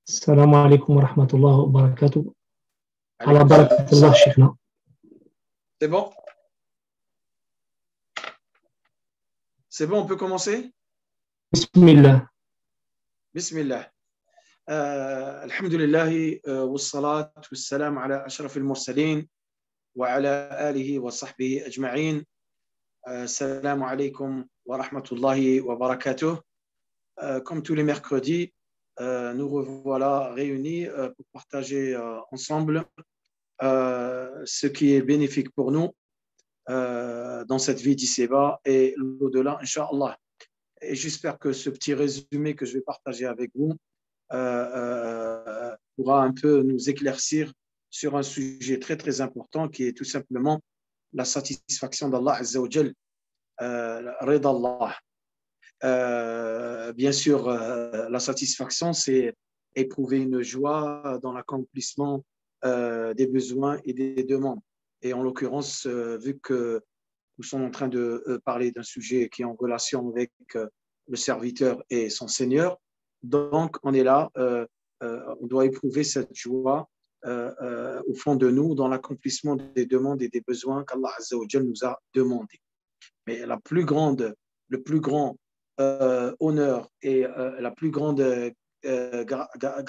السلام عليكم ورحمة الله وبركاته. على عليكم بركة الله السلام. شيخنا. C'est bon? C'est bon, on peut commencer? بسم الله. Bismillah. Alhamdulillah, والصلاة والسلام على أشرف المرسلين وعلى آله وصحبه أجمعين. Assalamu alaikum wa rahmatullahi wa barakatuh. Comme tous les mercredis, nous revoilà réunis pour partager ensemble ce qui est bénéfique pour nous dans cette vie d'ici-bas et l'au-delà, Inch'Allah. Et j'espère que ce petit résumé que je vais partager avec vous pourra un peu nous éclaircir sur un sujet très très important qui est tout simplement la satisfaction d'Allah Azza wa Jal, Rida Allah. Bien sûr, la satisfaction, c'est éprouver une joie dans l'accomplissement des besoins et des demandes. Et en l'occurrence, vu que nous sommes en train de parler d'un sujet qui est en relation avec le serviteur et son Seigneur, donc on est là, on doit éprouver cette joie au fond de nous dans l'accomplissement des demandes et des besoins qu'Allah Azza wa Jal nous a demandés. Mais le plus grand honneur et la plus grande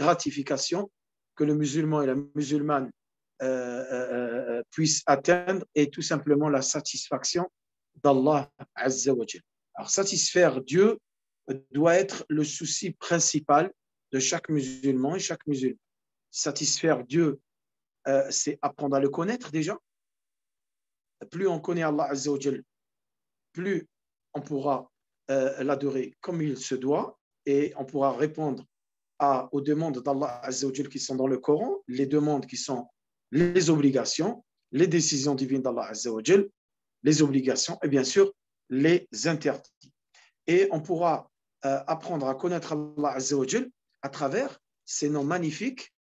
gratification que le musulman et la musulmane puissent atteindre est tout simplement la satisfaction d'Allah Azza wa Jal. Alors, satisfaire Dieu doit être le souci principal de chaque musulman et chaque musulman. Satisfaire Dieu, c'est apprendre à le connaître déjà. Plus on connaît Allah Azza wa Jal, plus on pourra l'adorer comme il se doit et on pourra répondre aux demandes d'Allah Azza wa Jal qui sont dans le Coran, les demandes qui sont les obligations, les décisions divines d'Allah Azza wa Jal, les obligations et bien sûr les interdits. Et on pourra apprendre à connaître Allah Azza wa Jal à travers ses noms magnifiques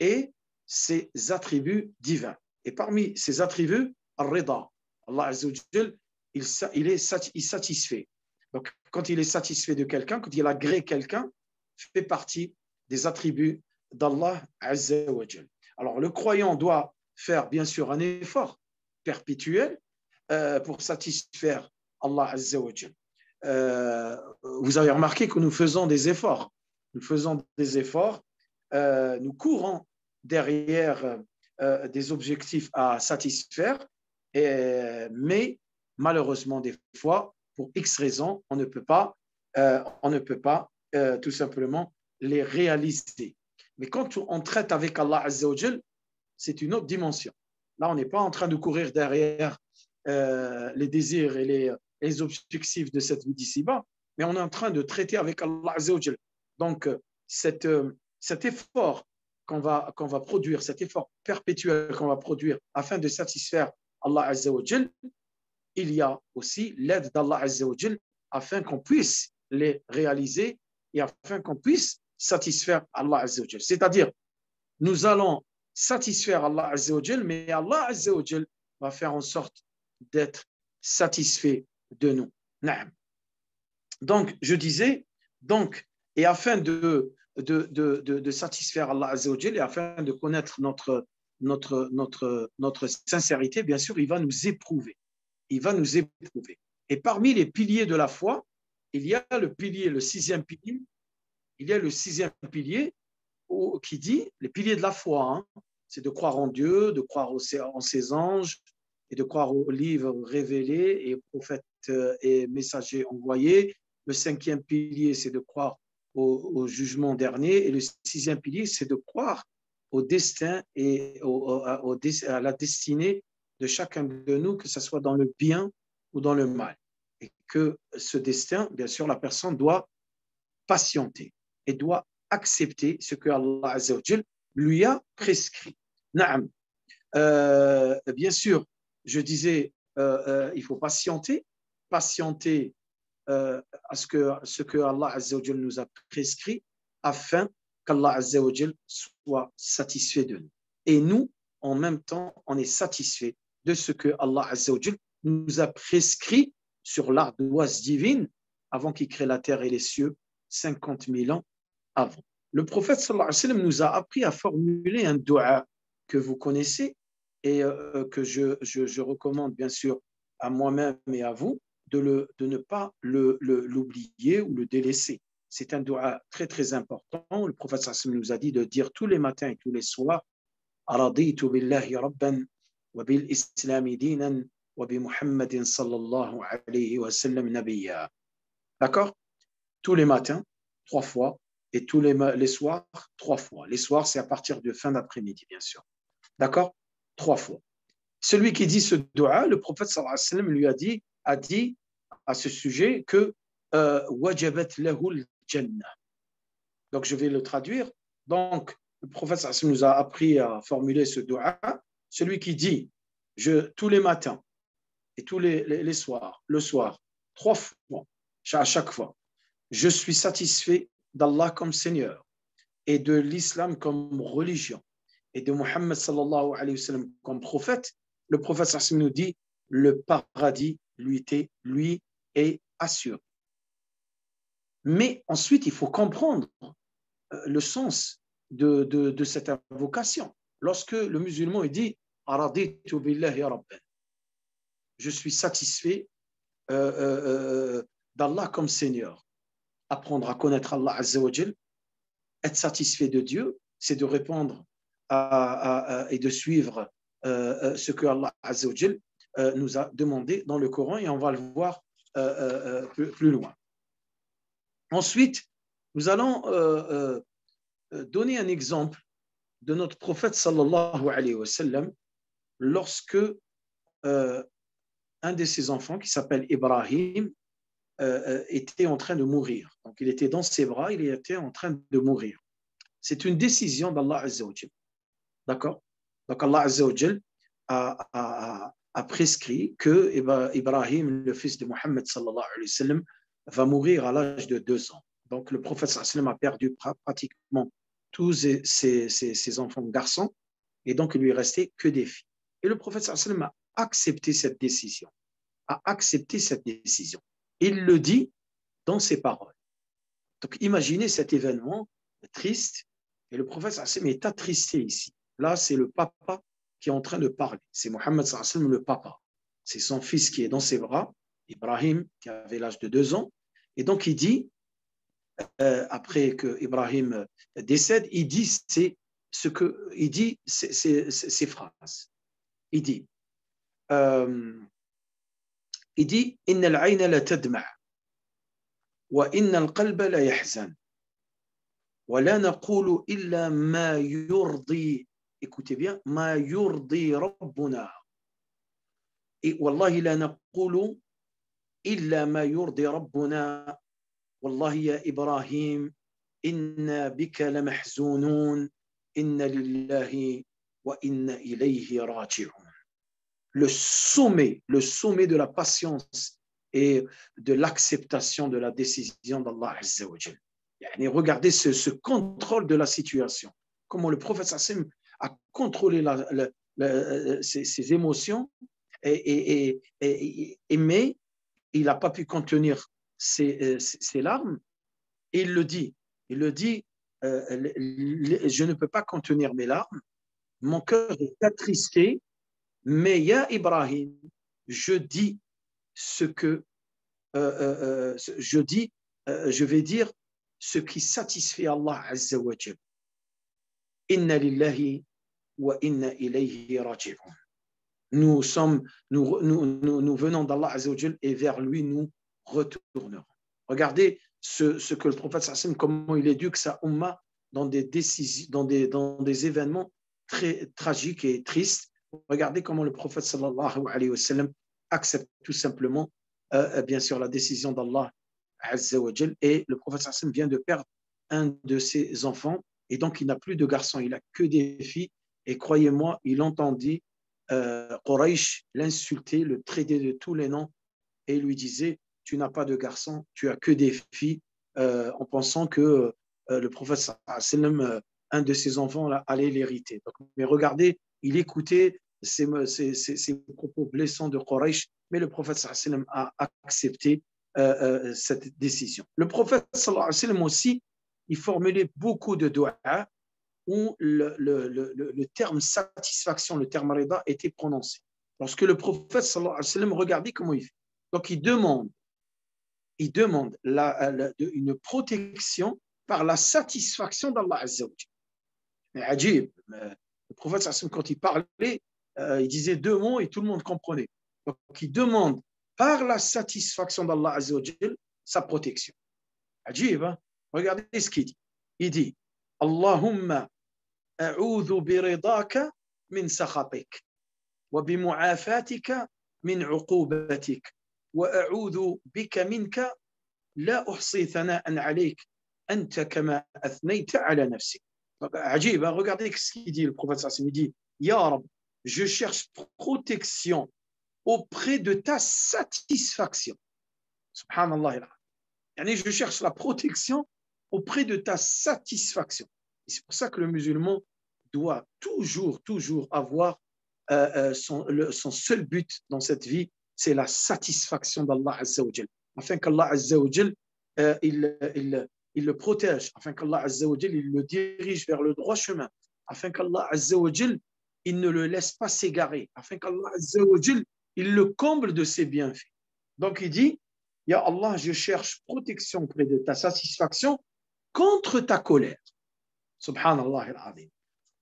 et ses attributs divins. Et parmi ces attributs, Ar-Rida, Allah Azza wa Jal, il satisfait. Donc, quand il est satisfait de quelqu'un, quand il agrée quelqu'un, fait partie des attributs d'Allah Azza wa Jal. Alors, le croyant doit faire, bien sûr, un effort perpétuel pour satisfaire Allah Azza wa Jal. Vous avez remarqué que nous faisons des efforts. Nous faisons des efforts, nous courons derrière des objectifs à satisfaire, mais malheureusement, des fois, pour X raisons, on ne peut pas tout simplement les réaliser. Mais quand on traite avec Allah Azza wa Jal, c'est une autre dimension. Là, on n'est pas en train de courir derrière les désirs et les objectifs de cette vie d'ici-bas, mais on est en train de traiter avec Allah Azza wa Jal. Donc, cet effort qu'on va produire, cet effort perpétuel qu'on va produire afin de satisfaire Allah Azza wa Jal, il y a aussi l'aide d'Allah Azza wa Jal afin qu'on puisse les réaliser et afin qu'on puisse satisfaire Allah Azza wa Jal. C'est-à-dire, nous allons satisfaire Allah Azza wa Jal, mais Allah Azza wa Jal va faire en sorte d'être satisfait de nous. Donc, je disais, et afin de satisfaire Allah Azza wa Jal et afin de connaître notre sincérité, bien sûr, il va nous éprouver. Il va nous éprouver. Et parmi les piliers de la foi, il y a le sixième pilier. Il y a le sixième pilier qui dit, les piliers de la foi, c'est de croire en Dieu, de croire en ses anges et de croire aux livres révélés et aux prophètes et messagers envoyés. Le cinquième pilier, c'est de croire au jugement dernier. Et le sixième pilier, c'est de croire au destin et à la destinée de chacun de nous, que ce soit dans le bien ou dans le mal. Et que ce destin, bien sûr, la personne doit patienter et doit accepter ce que Allah Azza wa Jal lui a prescrit. Naam. Bien sûr, je disais, il faut patienter à ce que Allah Azza wa Jal nous a prescrit afin qu'Allah Azza wa Jal soit satisfait de nous. Et nous, en même temps, on est satisfait de ce que Allah Azza wa Jal nous a prescrit sur l'ardoise divine avant qu'il crée la terre et les cieux 50 000 ans avant. le prophète sallallahu alayhi wa sallam nous a appris à formuler un dua que vous connaissez et que je recommande bien sûr à moi-même et à vous de ne pas l'oublier ou le délaisser. C'est un dua très très important. Le prophète sallallahu alayhi wa sallam nous a dit de dire tous les matins et tous les soirs Raditu billahi rabban wa bil islami dinan wa bi Muhammadin sallallahu alayhi wa sallam nabiyya. D'accord? Tous les matins, 3 fois, et tous les soirs, 3 fois. Les soirs, c'est à partir de fin d'après-midi, bien sûr. D'accord? 3 fois. Celui qui dit ce dua, le prophète sallallahu alayhi wa sallam lui a dit à ce sujet que wajabat lahu al-jannah. Donc, je vais le traduire. Donc, le prophète sallallahu alayhi wa sallam nous a appris à formuler ce dua. Celui qui dit tous les matins et tous les soirs, le soir, 3 fois, à chaque fois, je suis satisfait d'Allah comme Seigneur et de l'islam comme religion et de Muhammad sallallahu alayhi wa sallam comme prophète, le prophète sallallahu alayhi wa sallam nous dit le paradis lui est assuré. Mais ensuite, il faut comprendre le sens de cette invocation. Lorsque le musulman dit Raditu billahi rabban, je suis satisfait d'Allah comme Seigneur. Apprendre à connaître Allah Azza wa Jal, être satisfait de Dieu, c'est de répondre et de suivre ce que Allah Azza wa Jal nous a demandé dans le Coran, et on va le voir plus loin. Ensuite, nous allons donner un exemple de notre prophète sallallahu alayhi wa sallam lorsque un de ses enfants, qui s'appelle Ibrahim, était en train de mourir. Donc, il était dans ses bras, il était en train de mourir. C'est une décision d'Allah Azza wa Jal. D'accord? Donc, Allah Azza wa Jal a prescrit que Ibrahim, le fils de Mohammed sallallahu alayhi wa sallam, va mourir à l'âge de 2 ans. Donc, le prophète sallallahu alayhi wa sallam a perdu pratiquement tous ses enfants garçons, et donc il lui restait que des filles. Et le prophète sallallahu alayhi wa sallam a accepté cette décision. Il le dit dans ses paroles. Donc, imaginez cet événement triste, et le prophète sallallahu alayhi wa sallam est attristé ici. Là, c'est le papa qui est en train de parler. C'est Mohammed sallallahu alayhi wa sallam, le papa. C'est son fils qui est dans ses bras, Ibrahim, qui avait l'âge de 2 ans. Et donc, il dit, après que Ibrahim décède, il dit ces phrases. Il dit Inna al-ayna la tadma' wa inna al-qalba la yahzan wa la naqulu illa ma yurdi, écoutez bien, ma yurdi rabbuna, et wallahi la naqulu illa ma yurdi rabbuna. والله يا إبراهيم إنا بك لمحزونون إنا لله وإنا إليه راجعون. Le sommet de la patience et de l'acceptation de la décision d'Allah Azza wa Jal. Regardez ce contrôle de la situation. Comment le prophète sallam a contrôlé ses émotions, mais il n'a pas pu contenir ses larmes, et il le dit, je ne peux pas contenir mes larmes, mon cœur est attristé, mais ya Ibrahim, je dis ce que je vais dire ce qui satisfait Allah Azza wa Jal. Inna lillahi wa inna ilayhi raji'un. Nous venons d'Allah Azza wa Jal, et vers lui nous retourneront. Regardez ce que le prophète sallallahu alayhi wa sallam, comment il éduque sa umma dans des événements très tragiques et tristes. Regardez comment le prophète sallallahu alayhi wa sallam accepte tout simplement bien sûr la décision d'Allah Azza wa Jal, et le prophète sallallahu alayhi wa sallam vient de perdre un de ses enfants, et donc il n'a plus de garçons, il n'a que des filles, et croyez-moi, il entendit Quraysh l'insulter, le traiter de tous les noms, et il lui disait tu n'as pas de garçon, tu as que des filles, en pensant que le prophète sallallahu alayhi wa sallam, un de ses enfants allait l'hériter. Mais regardez, il écoutait ces propos blessants de Quraysh, mais le prophète sallallahu alayhi wa sallam a accepté cette décision. Le prophète sallallahu alayhi wa sallam aussi il formulait beaucoup de doigts où le terme satisfaction, le terme rida était prononcé. Lorsque le prophète sallallahu alayhi wa sallam, regardez comment il fait. Donc il demande une protection par la satisfaction d'Allah Azza wa Jalla. Mais ajib, le prophète sallallahu alayhi wa sallam, quand il parlait, il disait deux mots et tout le monde comprenait. Donc il demande par la satisfaction d'Allah Azza wa Jalla sa protection. Ajib, hein? Regardez ce qu'il dit. Il dit Allahumma a'udhu biridaka min sakhatik wa bimu'afatika min uqubatik wa a'udhu bika minka la uhsi thana'an alayk anta kama athnayta ala nafsik. Ajib, hein? Regardez ce qu'il dit le prophète sallallahu alayhi wa sallam. Il dit Ya Rab, je cherche protection auprès de ta satisfaction. Subhanallah. Je cherche la protection auprès de ta satisfaction. Et c'est pour ça que le musulman doit toujours avoir son seul but dans cette vie, c'est la satisfaction d'Allah Azza wa Jal. Afin qu'Allah Azza wa Jal, il le protège, afin qu'Allah Azza wa Jal, il le dirige vers le droit chemin, afin qu'Allah Azza wa Jal, il ne le laisse pas s'égarer, afin qu'Allah Azza wa Jal, il le comble de ses bienfaits. Donc il dit, Ya Allah, je cherche protection auprès de ta satisfaction contre ta colère. Subhanallah al-Azim.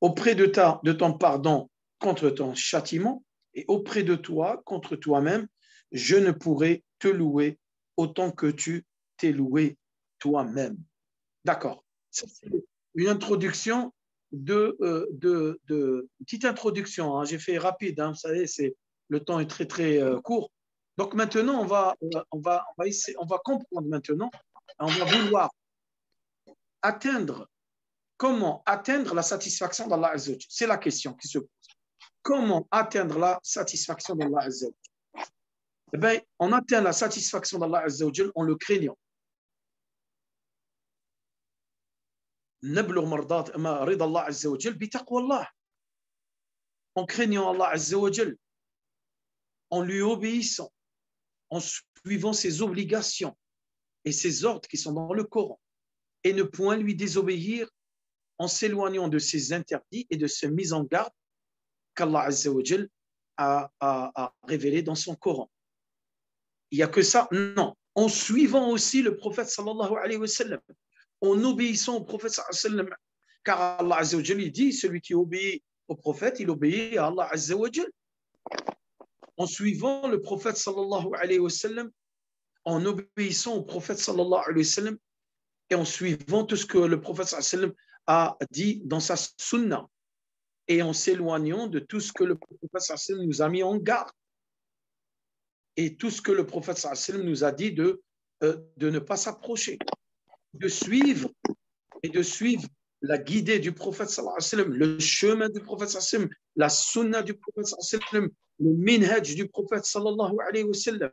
Auprès de ton pardon contre ton châtiment et auprès de toi contre toi-même, je ne pourrai te louer autant que tu t'es loué toi-même. D'accord. C'est une introduction une petite introduction. Hein. J'ai fait rapide. Hein. Vous savez, le temps est très court. Donc maintenant, on va comprendre maintenant, on va vouloir comment atteindre la satisfaction d'Allah Azza wa Jal. C'est la question qui se pose. Comment atteindre la satisfaction d'Allah Azza wa Jal? Eh bien, on atteint la satisfaction d'Allah Azza wa Jal en le craignant. نبلغ رضا الله عز وجل بتقوى الله. En craignant Allah Azza wa Jal, en lui obéissant, en suivant ses obligations et ses ordres qui sont dans le Coran, et ne point lui désobéir en s'éloignant de ses interdits et de ses mises en garde qu'Allah Azza wa Jal a révélé dans son Coran. Il n'y a que ça? Non. En suivant aussi le prophète sallallahu alayhi wa sallam, en obéissant au prophète sallallahu alayhi wa sallam, car Allah Azza wa Jal, il dit, celui qui obéit au prophète, il obéit à Allah Azza wa Jal. En suivant le prophète sallallahu alayhi wa sallam, en obéissant au prophète sallallahu alayhi wa sallam et en suivant tout ce que le prophète sallallahu alayhi wa sallam a dit dans sa sunna et en s'éloignant de tout ce que le prophète sallallahu alayhi wa sallam nous a mis en garde et tout ce que le prophète sallallahu alayhi wa sallam nous a dit de ne pas s'approcher, de suivre la guidée du prophète sallallahu alayhi wa sallam, le chemin du prophète sallallahu alayhi wa sallam, la sunna du prophète sallallahu alayhi wa sallam, le minhaj du prophète sallallahu alayhi wa sallam.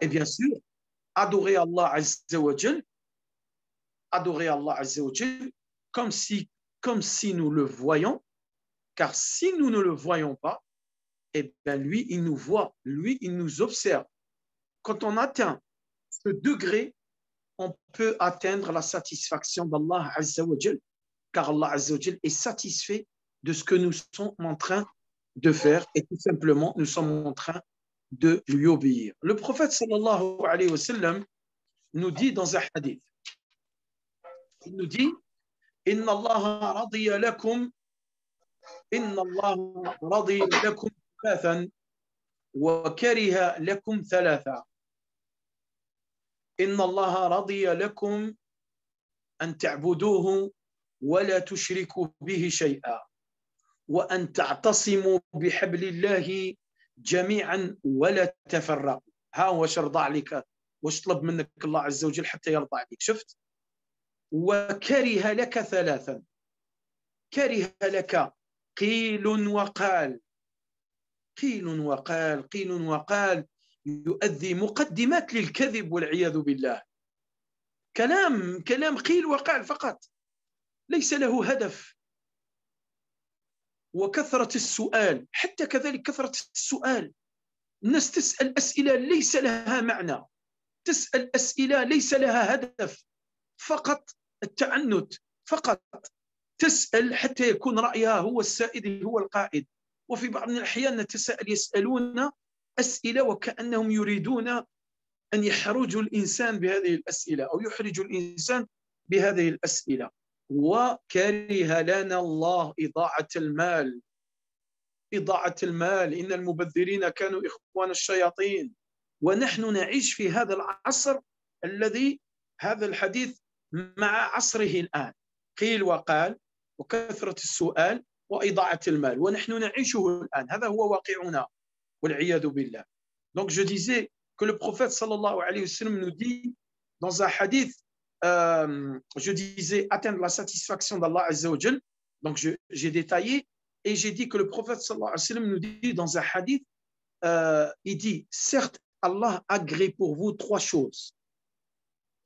Et bien sûr, adorer Allah Azza wa Jal, comme si nous le voyons, car si nous ne le voyons pas, eh bien lui, il nous voit, lui, il nous observe. Quand on atteint ce degré, on peut atteindre la satisfaction d'Allah Azza wa Jal, car Allah Azza wa Jal est satisfait de ce que nous sommes en train de faire et tout simplement, nous sommes en train de lui obéir. Le prophète sallallahu alayhi wa sallam nous dit dans un hadith, il nous dit Inna Allah radiya lakum thalathan wa kariha lakum thalatha. Inna Allah radiya lakum an ta'buduhu wa la tushriku bihi shay'a wa an ta'tasimu bihabli Allahi جميعا ولا تفرقوا. ها واش رضى عليك، واش طلب منك الله عز وجل حتى يرضى عليك. شفت؟ وكره لك ثلاثا، كره لك قيل وقال، قيل وقال يؤدي مقدمات للكذب والعياذ بالله. كلام قيل وقال فقط، ليس له هدف. وكثرة السؤال، حتى كذلك كثرة السؤال، الناس تسأل أسئلة ليس لها معنى، تسأل أسئلة ليس لها هدف، فقط التعنت فقط، تسأل حتى يكون رأيها هو السائد هو القائد. وفي بعض الأحيان نتساءل، يسألون أسئلة وكأنهم يريدون أن يحرجوا الإنسان بهذه الأسئلة أو يحرجوا الإنسان بهذه الأسئلة. وكره لنا الله إضاعة المال، إضاعة المال، إن المبذرين كانوا إخوان الشياطين. ونحن نعيش في هذا العصر الذي هذا الحديث مع عصره الآن، قيل وقال وكثرة السؤال وإضاعة المال، ونحن نعيشه الآن، هذا هو واقعنا والعياذ بالله. Donc je disais que le prophète sallallahu alayhi wa sallam nous dit dans un hadith, je disais atteindre la satisfaction d'Allah Azza wa Jal. Donc j'ai détaillé et j'ai dit que le prophète sallallahu alayhi wa sallam nous dit dans un hadith, il dit certes Allah agrée pour vous trois choses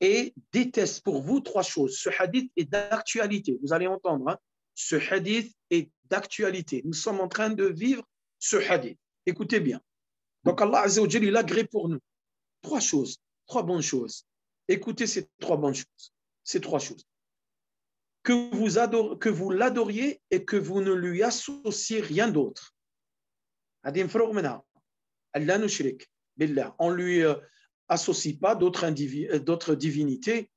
et déteste pour vous trois choses. Ce hadith est d'actualité, vous allez entendre, hein? Ce hadith est d'actualité. Nous sommes en train de vivre ce hadith. Écoutez bien. Donc Allah Azza wa Jal, il agrée pour nous trois choses, trois bonnes choses. Écoutez ces trois bonnes choses, ces trois choses. Que vous l'adoriez et que vous ne lui associez rien d'autre. On ne lui associe pas d'autres divinités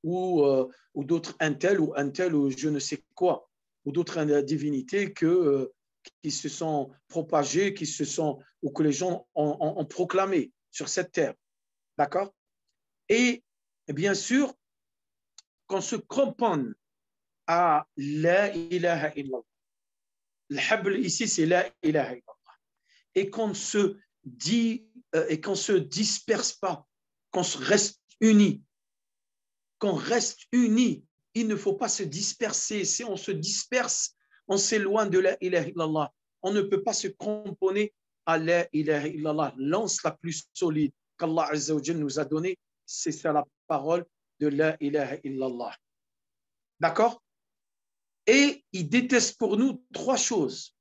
ou d'autres un tel ou je ne sais quoi, ou d'autres divinités qui se sont propagées, ou que les gens ont proclamé sur cette terre. D'accord? Et bien sûr, qu'on se cramponne à la ilaha illallah. Le habl ici, c'est la ilaha illallah. Et qu'on se disperse pas, qu'on reste unis. Qu'on reste unis. Il ne faut pas se disperser. Si on se disperse, on s'éloigne de la ilaha illallah. On ne peut pas se cramponner à la ilaha illallah. Lance la plus solide qu'Allah Azza wa Jal nous a donnée, c'est ça la parole de la ilaha illallah. D'accord? Et il déteste pour nous trois choses.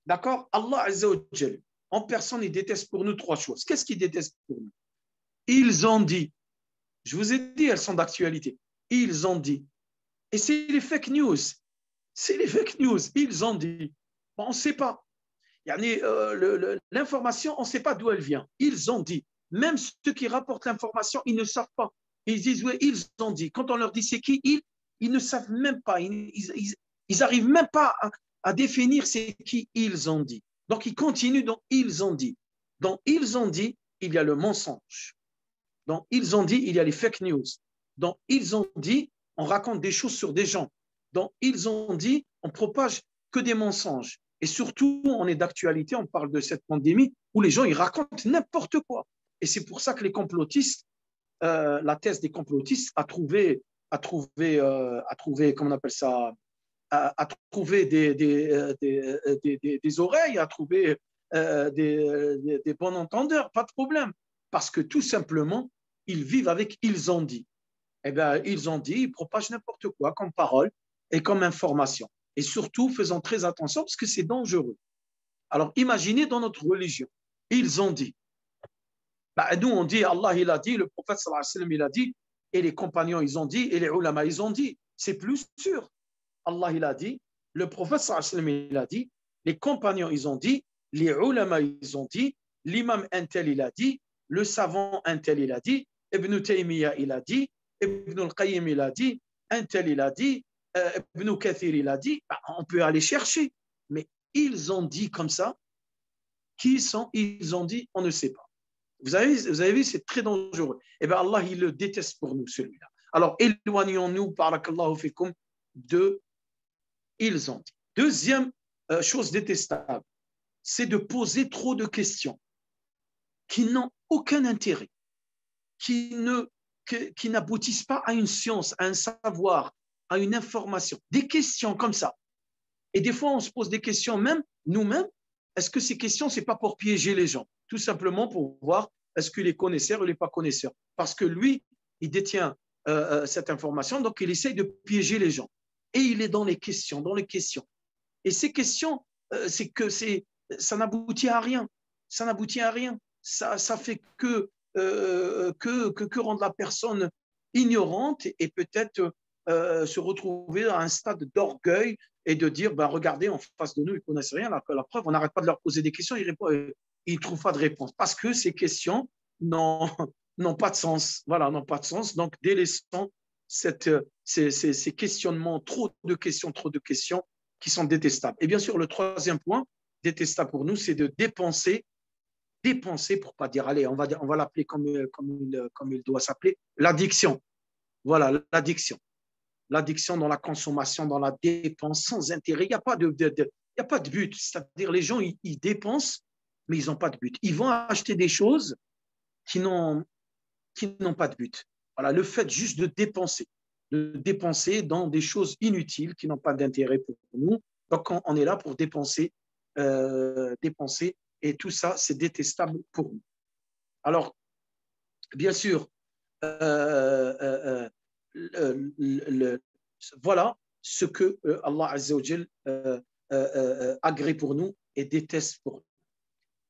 D'accord? Allah Azza wa Jal, en personne, il déteste pour nous trois choses. Qu'est-ce qu'il déteste pour nous? Ils ont dit, je vous ai dit, elles sont d'actualité. Ils ont dit. Et c'est les fake news. C'est les fake news. Ils ont dit. Bon, on ne sait pas. L'information, on ne sait pas d'où elle vient. Ils ont dit. Même ceux qui rapportent l'information, ils ne savent pas. Ils disent, oui, ils ont dit. Quand on leur dit c'est qui, ils ne savent même pas. Ils n'arrivent même pas à définir c'est qui ils ont dit. Donc, ils continuent dans ils ont dit. Dans ils ont dit, il y a le mensonge. Dans ils ont dit, il y a les fake news. Dans ils ont dit, on raconte des choses sur des gens. Dans ils ont dit, on propage que des mensonges. Et surtout, on est d'actualité, on parle de cette pandémie où les gens ils racontent n'importe quoi. Et c'est pour ça que les complotistes, la thèse des complotistes a trouvé comment on appelle ça, a trouvé des oreilles, a trouvé des bons entendeurs, pas de problème. Parce que tout simplement, ils vivent avec ils ont dit. Eh bien, ils ont dit, ils propagent n'importe quoi comme parole et comme information. Et surtout, faisons très attention parce que c'est dangereux. Alors, imaginez dans notre religion, ils ont dit. Bah, nous, on dit, Allah, il a dit, le prophète, sallallahu alayhi wa sallam, il a dit, et les compagnons, ils ont dit, et les ulama, ils ont dit. C'est plus sûr. Allah, il a dit, le prophète, sallallahu alayhi wa sallam, il a dit, les compagnons, ils ont dit, les ulama, ils ont dit, l'imam Intel, il a dit, le savant Intel, il a dit, Ibn Taymiyyah, il a dit, Ibn al-Qayyim, il a dit, Intel, il a dit, Ibn Kathir, il a dit, bah, on peut aller chercher. Mais ils ont dit comme ça, qui sont, ils ont dit, on ne sait pas. Vous avez vu, c'est très dangereux. Et bien Allah, il le déteste pour nous, celui-là. Alors, éloignons-nous, barakallahu fikum, de ils ont dit. Deuxième chose détestable, c'est de poser trop de questions qui n'ont aucun intérêt, qui n'aboutissent pas à une science, à un savoir, à une information. Des questions comme ça. Et des fois, on se pose des questions même, nous-mêmes, est-ce que ces questions, ce n'est pas pour piéger les gens? Tout simplement pour voir est-ce qu'il est connaisseur ou il n'est pas connaisseur. Parce que lui, il détient cette information, donc il essaye de piéger les gens. Et il est dans les questions, Et ces questions, ça n'aboutit à rien. Ça n'aboutit à rien. Ça fait que rendre la personne ignorante et peut-être se retrouver à un stade d'orgueil et de dire, ben, regardez, en face de nous, ils ne connaissent rien. La preuve, on n'arrête pas de leur poser des questions, ils ne trouvent pas de réponse parce que ces questions n'ont pas de sens. Voilà, n'ont pas de sens. Donc, délaissons ces questionnements, trop de questions qui sont détestables. Et bien sûr, le troisième point, détestable pour nous, c'est de dépenser pour pas dire, allez, on va l'appeler comme il doit s'appeler, l'addiction. Voilà, l'addiction dans la consommation, dans la dépense sans intérêt. Il n'y a pas de but. C'est-à-dire, les gens, ils dépensent, mais ils n'ont pas de but. Ils vont acheter des choses qui n'ont pas de but. Voilà, le fait juste de dépenser dans des choses inutiles qui n'ont pas d'intérêt pour nous. Donc, on est là pour dépenser, et tout ça, c'est détestable pour nous. Alors, bien sûr, voilà ce que Allah Azza wa Jal agrée pour nous et déteste pour nous.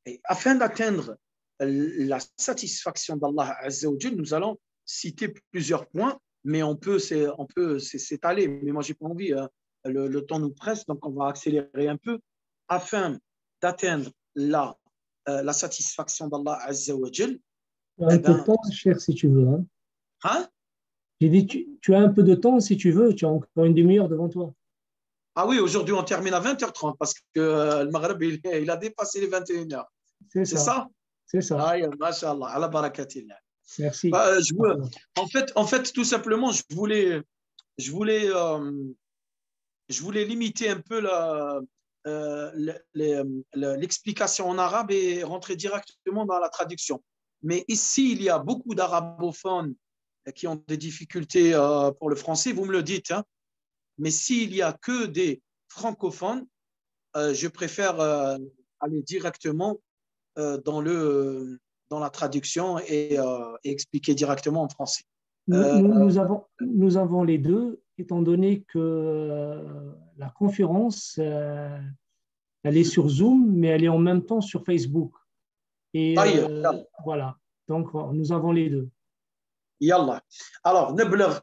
Et afin d'atteindre la satisfaction d'Allah Azza wa Jal, nous allons citer plusieurs points, mais on peut s'étaler. Mais moi, j'ai pas envie. Le temps nous presse, donc on va accélérer un peu afin d'atteindre la satisfaction d'Allah Azza wa Jal. Un peu de temps, cher, si tu veux. Hein? J'ai dit, tu as un peu de temps si tu veux, tu as encore une demi-heure devant toi. Ah oui, aujourd'hui, on termine à 20h30 parce que le Maghreb, il a dépassé les 21h. C'est C'est ça. ça? C'est ça. Ah, mashallah, ala barakatillah. Merci. En fait, tout simplement, je voulais limiter un peu l'explication en arabe et rentrer directement dans la traduction. Mais ici, il y a beaucoup d'arabophones qui ont des difficultés pour le français, vous me le dites. Hein. Mais s'il n'y a que des francophones, je préfère aller directement dans la traduction et expliquer directement en français. Nous avons les deux, étant donné que la conférence, elle est sur Zoom, mais elle est en même temps sur Facebook. Et voilà, donc nous avons les deux. Yallah. Alors, نبلغ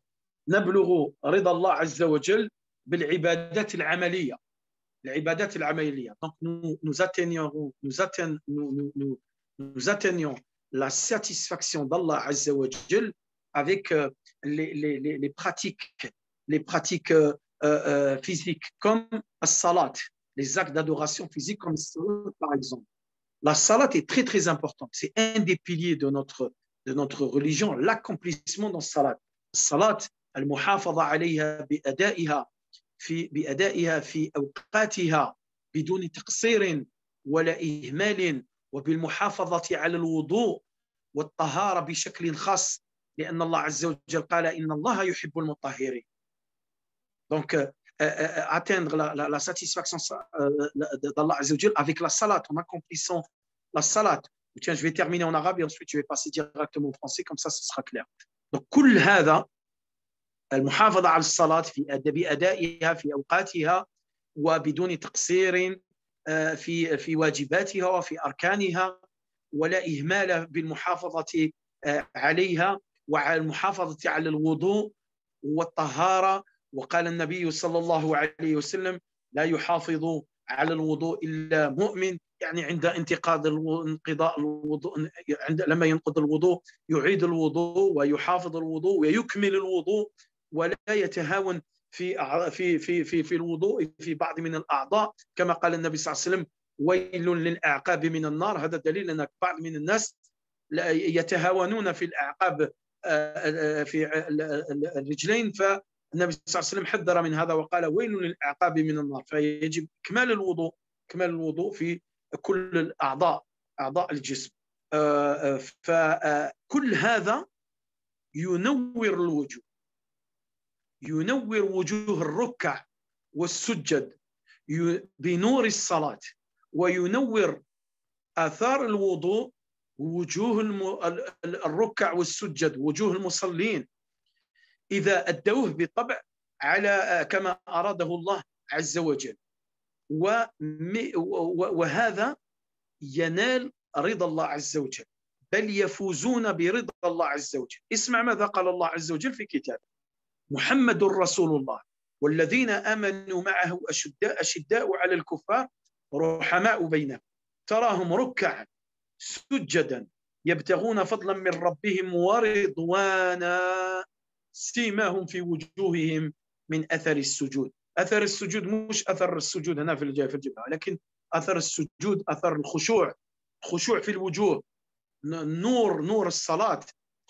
رضا الله عز وجل بالعبادات العملية. العبادات العملية. Donc, nous atteignons la satisfaction d'Allah Azza wa Jal avec les pratiques physiques comme la salat, les actes d'adoration physique comme salat, par exemple. La salat est très, très importante. C'est un des piliers de notre religion, l'accomplissement dans la salat. Salat, المحافظة عليها بأدائها في أوقاتها بدون تقصير ولا إهمال وبالمحافظة على الوضوء والطهارة بشكل خاص لأن الله عز وجل قال إن الله يحب المطهرين. Donc, atteindre la satisfaction d'Allah Azza wa Jal avec la salat, en accomplissant la salat. Tiens, je vais terminer en arabe et ensuite je vais passer directement au français, comme ça, ce sera clair. Donc, كل هذا المحافظة على الصلاة بأدائها في أوقاتها وبدون تقصير في واجباتها وفي أركانها ولا إهمال بالمحافظة عليها وعلى المحافظة على الوضوء والطهارة. وقال النبي صلى الله عليه وسلم لا يحافظ على الوضوء إلا مؤمن، يعني عند انقضاء الوضوء، لما ينقض الوضوء يعيد الوضوء ويحافظ الوضوء ويكمل الوضوء ولا يتهاون في الوضوء في بعض من الأعضاء، كما قال النبي صلى الله عليه وسلم ويل للأعقاب من النار. هذا دليل أن بعض من الناس يتهاونون في الأعقاب في الرجلين، فالنبي صلى الله عليه وسلم حذر من هذا وقال ويل للأعقاب من النار. فيجب إكمال الوضوء في كل الأعضاء، أعضاء الجسم. فكل هذا ينور الوجوه، ينور وجوه الركع والسجد بنور الصلاة، وينور آثار الوضوء وجوه الركع والسجد، وجوه المصلين إذا أدوه بالطبع على كما أراده الله عز وجل. وهذا ينال رضا الله عز وجل، بل يفوزون برضا الله عز وجل. اسمع ماذا قال الله عز وجل في كتابه: محمد رسول الله والذين آمنوا معه أشداء على الكفار رحماء بينهم تراهم ركعا سجدا يبتغون فضلا من ربهم ورضوانا سيماهم في وجوههم من أثر السجود. أثر السجود مش أثر السجود هنا في الجبهة، لكن أثر السجود أثر الخشوع، خشوع في الوجوه، نور الصلاة،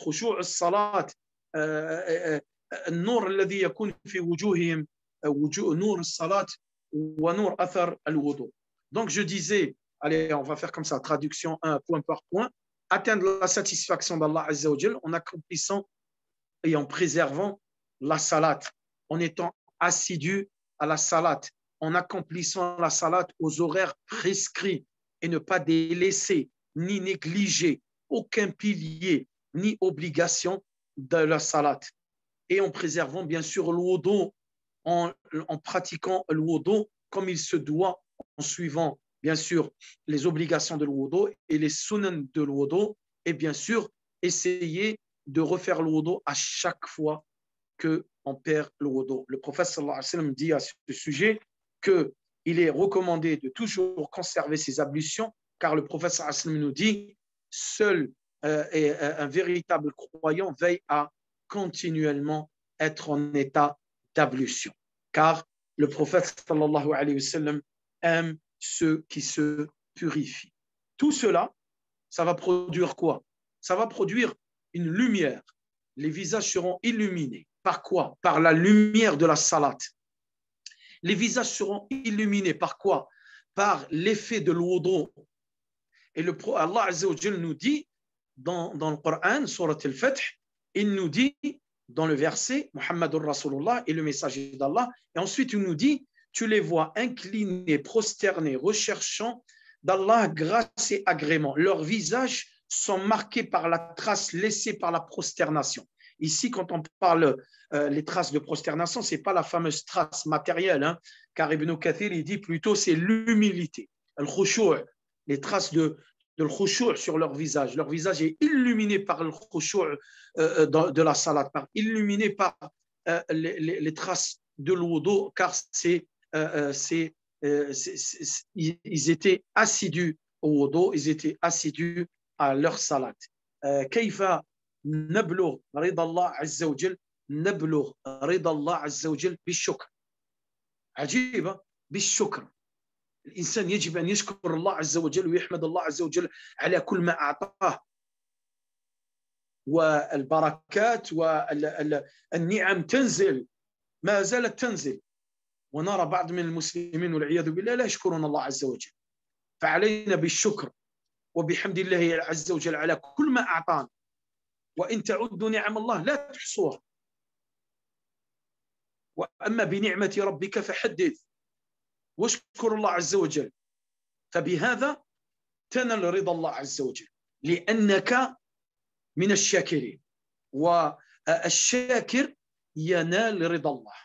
خشوع الصلاة، النور الذي يكون في وجوههم، نور الصلاة ونور أثر الوضوء. Donc je disais, allez, on va faire comme ça, traduction 1 point par point, atteindre la satisfaction d'Allah Azza wa Jal en accomplissant et en préservant la salat, en étant assidu à la salat, en accomplissant la salat aux horaires prescrits et ne pas délaisser ni négliger aucun pilier ni obligation de la salat, et en préservant bien sûr le wudu, en pratiquant le wudu comme il se doit, en suivant bien sûr les obligations de l'wudu et les sunan de l'wudu, et bien sûr essayer de refaire le wudu à chaque fois qu'on perd le wudu. Le prophète sallallahu alayhi wa sallam dit à ce sujet qu'il est recommandé de toujours conserver ses ablutions, car le prophète sallallahu alayhi wa sallam nous dit seul un véritable croyant veille à continuellement être en état d'ablution, car le prophète sallallahu alayhi wa sallam aime ceux qui se purifient. Tout cela, ça va produire quoi? Ça va produire une lumière. Les visages seront illuminés. Par quoi? Par la lumière de la salat. Les visages seront illuminés par quoi? Par l'effet de l'wudu. Et Allah Azza wa Jal nous dit dans le Coran, Surat al-Fath, il nous dit dans le verset Muhammadur Rasulullah et le messager d'Allah, et ensuite il nous dit tu les vois inclinés, prosternés, recherchant d'Allah grâce et agrément. Leurs visages sont marqués par la trace laissée par la prosternation. Ici, quand on parle les traces de prosternation, ce n'est pas la fameuse trace matérielle, hein, car Ibn Kathir, il dit plutôt c'est l'humilité, le khushu', les traces de le khushu' sur leur visage. Leur visage est illuminé par le khushu' de la salat, illuminé par les traces de l'wudu, car ils étaient assidus au wudu, ils étaient assidus à leur salat. كيف نبلغ رضا الله عز وجل؟ نبلغ رضا الله عز وجل بالشكر. عجيبة، بالشكر. الإنسان يجب أن يشكر الله عز وجل ويحمد الله عز وجل على كل ما أعطاه، والبركات والنعم تنزل، ما زالت تنزل، ونرى بعض من المسلمين والعياذ بالله لا يشكرون الله عز وجل. فعلينا بالشكر وبحمد الله عز وجل على كل ما أعطانا، وإن تعدوا نعم الله لا تحصوها، وأما بنعمة ربك فحدث واشكر الله عز وجل. فبهذا تنال رضا الله عز وجل، لأنك من الشاكرين، والشاكر ينال رضا الله.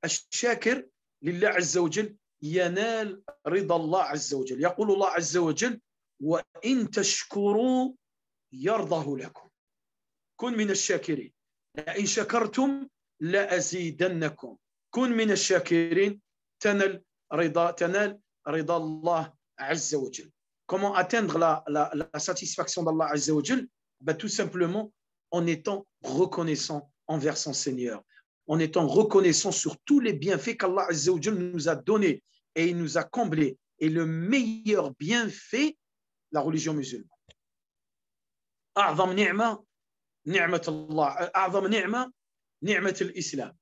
الشاكر لله عز وجل ينال رضا الله عز وجل. يقول الله عز وجل وإن تشكروا يرضه لكم. كن من الشاكرين، لئن شكرتم لأزيدنكم. كن من الشاكرين تنال رضا الله عز وجل. Comment atteindre la satisfaction d'Allah Azza wa Jal? Tout simplement en étant reconnaissant envers son Seigneur, en étant reconnaissant sur tous les bienfaits qu'Allah Azza wa Jal nous a donnés et il nous a comblés. Et le meilleur bienfait, la religion musulmane. أعظم نعمة نعمة الله، أعظم نعمة نعمة الإسلام.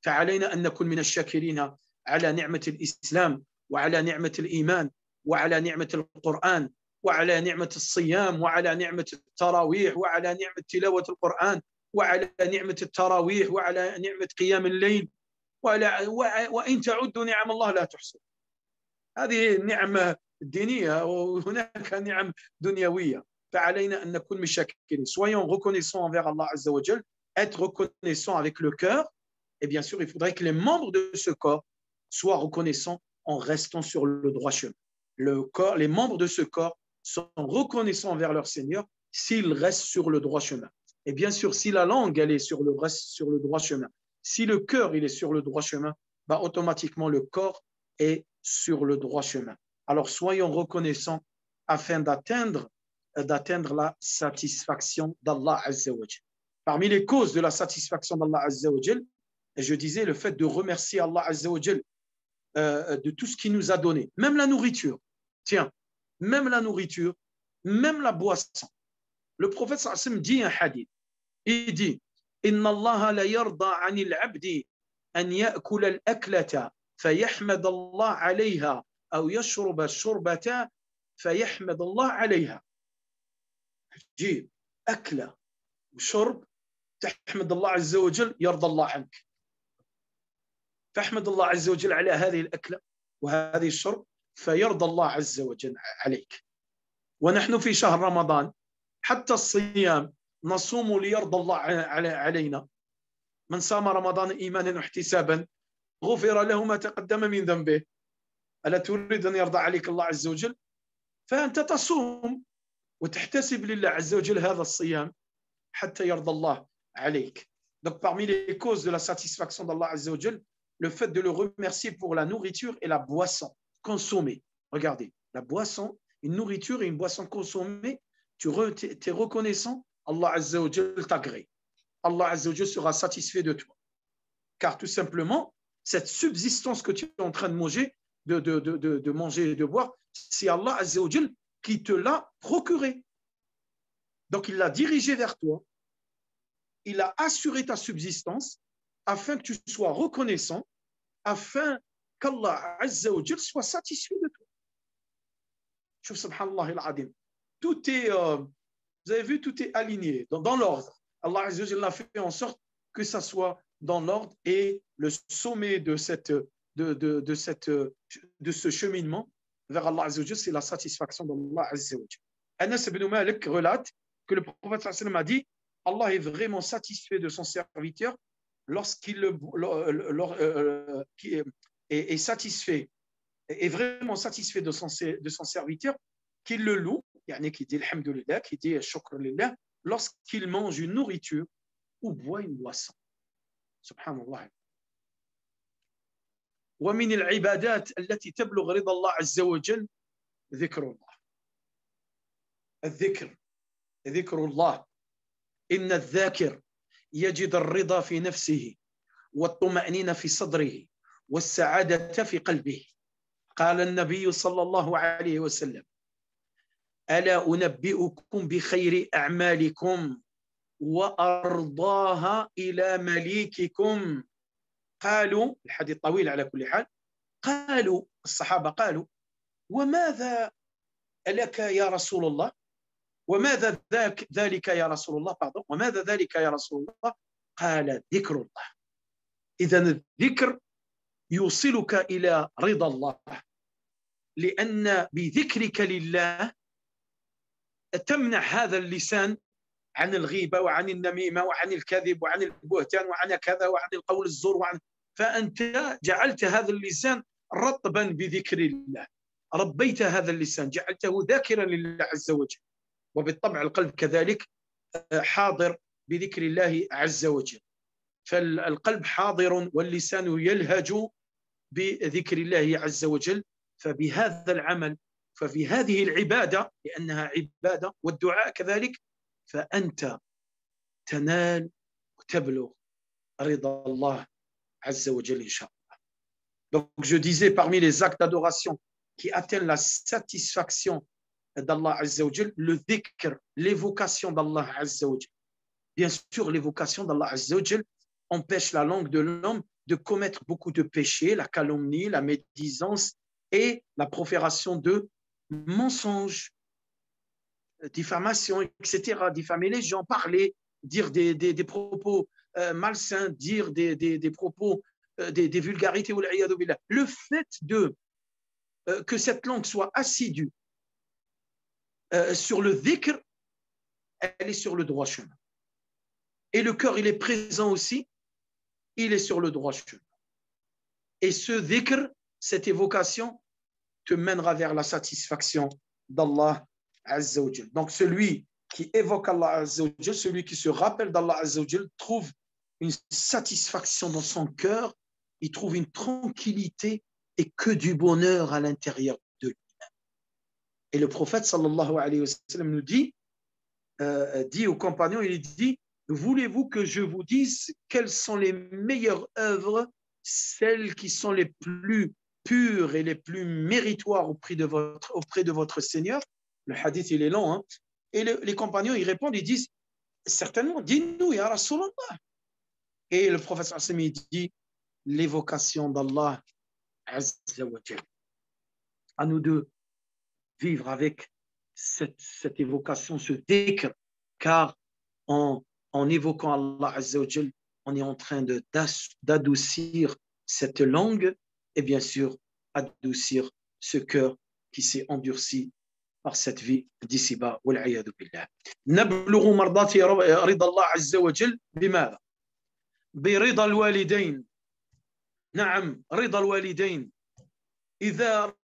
فعلينا أن نكون من الشاكرين على نعمة الإسلام، وعلى نعمة الإيمان، وعلى نعمة القرآن، وعلى نعمة الصيام، وعلى نعمة التراويح، وعلى نعمة تلاوة القرآن، وعلى نعمة التراويح، وعلى نعمة قيام الليل، وإن تعدوا نعم الله لا تحصوا. هذه النعمة الدينية، وهناك نعم دنيوية. فعلينا أن نكون مشاكرين. Soyons reconnaissants envers Allah Azza wa Jal, être reconnaissants avec le cœur, et bien sûr, il faudrait que les membres de ce corps soient reconnaissants en restant sur le droit chemin. Les membres de ce corps sont reconnaissants envers leur Seigneur s'ils restent sur le droit chemin. Et bien sûr, si la langue elle est sur le droit chemin, Si le cœur il est sur le droit chemin, bah, automatiquement le corps est sur le droit chemin. Alors soyons reconnaissants afin d'atteindre la satisfaction d'Allah Azza wa Jal. Parmi les causes de la satisfaction d'Allah Azza wa Jal, je disais le fait de remercier Allah Azza wa Jal de tout ce qu'il nous a donné, même la nourriture. Tiens, même la nourriture, même la boisson. Le prophète sallam dit un hadith. Il dit Inna Allah la yarda anil abdi an ya'kula al-aklata fayahmad Allah alayha ou yashruba al-shurbata fayahmad Allah alayha. جيب أكلة وشرب تحمد الله عز وجل يرضى الله عنك فاحمد الله عز وجل على هذه الأكلة وهذه الشرب فيرضى الله عز وجل عليك. ونحن في شهر رمضان حتى الصيام نصوم ليرضى الله علينا. من صام رمضان إيمانا واحتسابا غفر له ما تقدم من ذنبه. ألا تريد أن يرضى عليك الله عز وجل؟ فأنت تصوم وتحتسب لله عز وجل هذا الصيام حتى يرضى الله عليك. Donc parmi les causes de la satisfaction d'Allah Azza wa Jal, le fait de le remercier pour la nourriture et la boisson consommée. Regardez, la boisson, une nourriture et une boisson consommée, tu es reconnaissant, Allah Azza wa Jal t'agrée. Allah Azza wa Jal sera satisfait de toi. Car tout simplement, cette subsistance que tu es en train de manger, de manger et de boire, c'est Allah Azza wa Jal qui te l'a procuré. Donc, il l'a dirigé vers toi. Il a assuré ta subsistance afin que tu sois reconnaissant, afin qu'Allah Azza wa Jal soit satisfait de toi. Chouf, subhanallah al-adim. Tout est, vous avez vu, tout est aligné, dans l'ordre. Allah Azza wa Jal a fait en sorte que ça soit dans l'ordre et le sommet de ce cheminement vers Allah Azza wa Jal, c'est la satisfaction d'Allah Azza wa Jal. Anas ibn Malik relate que le prophète sallallahu alayhi wa sallam a dit Allah est vraiment satisfait de son serviteur lorsqu'il est satisfait, est vraiment satisfait de son serviteur, qu'il le loue, qui dit alhamdulillah, qui dit shukr lillah, lorsqu'il mange une nourriture ou boit une boisson. Subhanallah. ومن العبادات التي تبلغ رضا الله عز وجل ذكر الله. ذكر الله. إن الذاكر يجد الرضا في نفسه والطمأنينة في صدره والسعادة في قلبه. قال النبي صلى الله عليه وسلم ألا أنبئكم بخير أعمالكم وأرضاها إلى مليككم. قالوا الحديث طويل على كل حال. قالوا الصحابة قالوا وماذا لك يا رسول الله وماذا ذلك يا رسول الله وماذا ذلك يا رسول الله قال ذكر الله. إذن الذكر يوصلك إلى رضا الله لأن بذكرك لله تمنع هذا اللسان عن الغيبة وعن النميمة وعن الكذب وعن البهتان وعن كذا وعن القول الزور فأنت جعلت هذا اللسان رطبا بذكر الله. ربيت هذا اللسان جعلته ذاكرا لله عز وجل. وبالطبع القلب كذلك حاضر بذكر الله عز وجل. فالقلب حاضر واللسان يلهج بذكر الله عز وجل. فبهذا العمل ففي هذه العبادة لأنها عبادة والدعاء كذلك فأنت تنال وتبلغ رضا الله عز وجل إن شاء الله. Donc je disais parmi les actes d'adoration qui atteignent la satisfaction d'Allah Azza wa Jal, le dhikr, l'évocation d'Allah Azza wa Jal. Bien sûr, l'évocation d'Allah Azza wa Jal empêche la langue de l'homme de commettre beaucoup de péchés, la calomnie, la médisance et la profération de mensonges, diffamation, etc. Diffamer les gens, parler, dire des propos malsains, dire des propos, des vulgarités. Le fait que cette langue soit assidue sur le dhikr, elle est sur le droit chemin. Et le cœur, il est présent aussi, il est sur le droit chemin. Et ce dhikr, cette évocation, te mènera vers la satisfaction d'Allah Azza wa Jal. Donc celui qui évoque Allah Azza wa Jal, celui qui se rappelle d'Allah Azza wa Jal, trouve une satisfaction dans son cœur, il trouve une tranquillité et que du bonheur à l'intérieur de lui. Et le prophète sallallahu alayhi wa sallam nous dit aux compagnons, il dit, voulez-vous que je vous dise quelles sont les meilleures œuvres, celles qui sont les plus pures et les plus méritoires auprès de votre Seigneur? Le hadith, il est long, hein? Et les compagnons, ils répondent, ils disent, certainement, dis-nous, ya Rasulallah. Et le prophète sallallahu alayhi wa sallam, il dit, l'évocation d'Allah Azza wa Jal. À nous de vivre avec cette évocation, ce dhikr, car en évoquant Allah Azza wa Jal, on est en train d'adoucir cette langue et bien sûr adoucir ce cœur qui s'est endurci par cette vie d'ici-bas. Wal'iyadu billah. نبلغ مرضات رضا الله عز وجل بماذا؟ برضا الوالدين. نعم، رضا الوالدين. إذا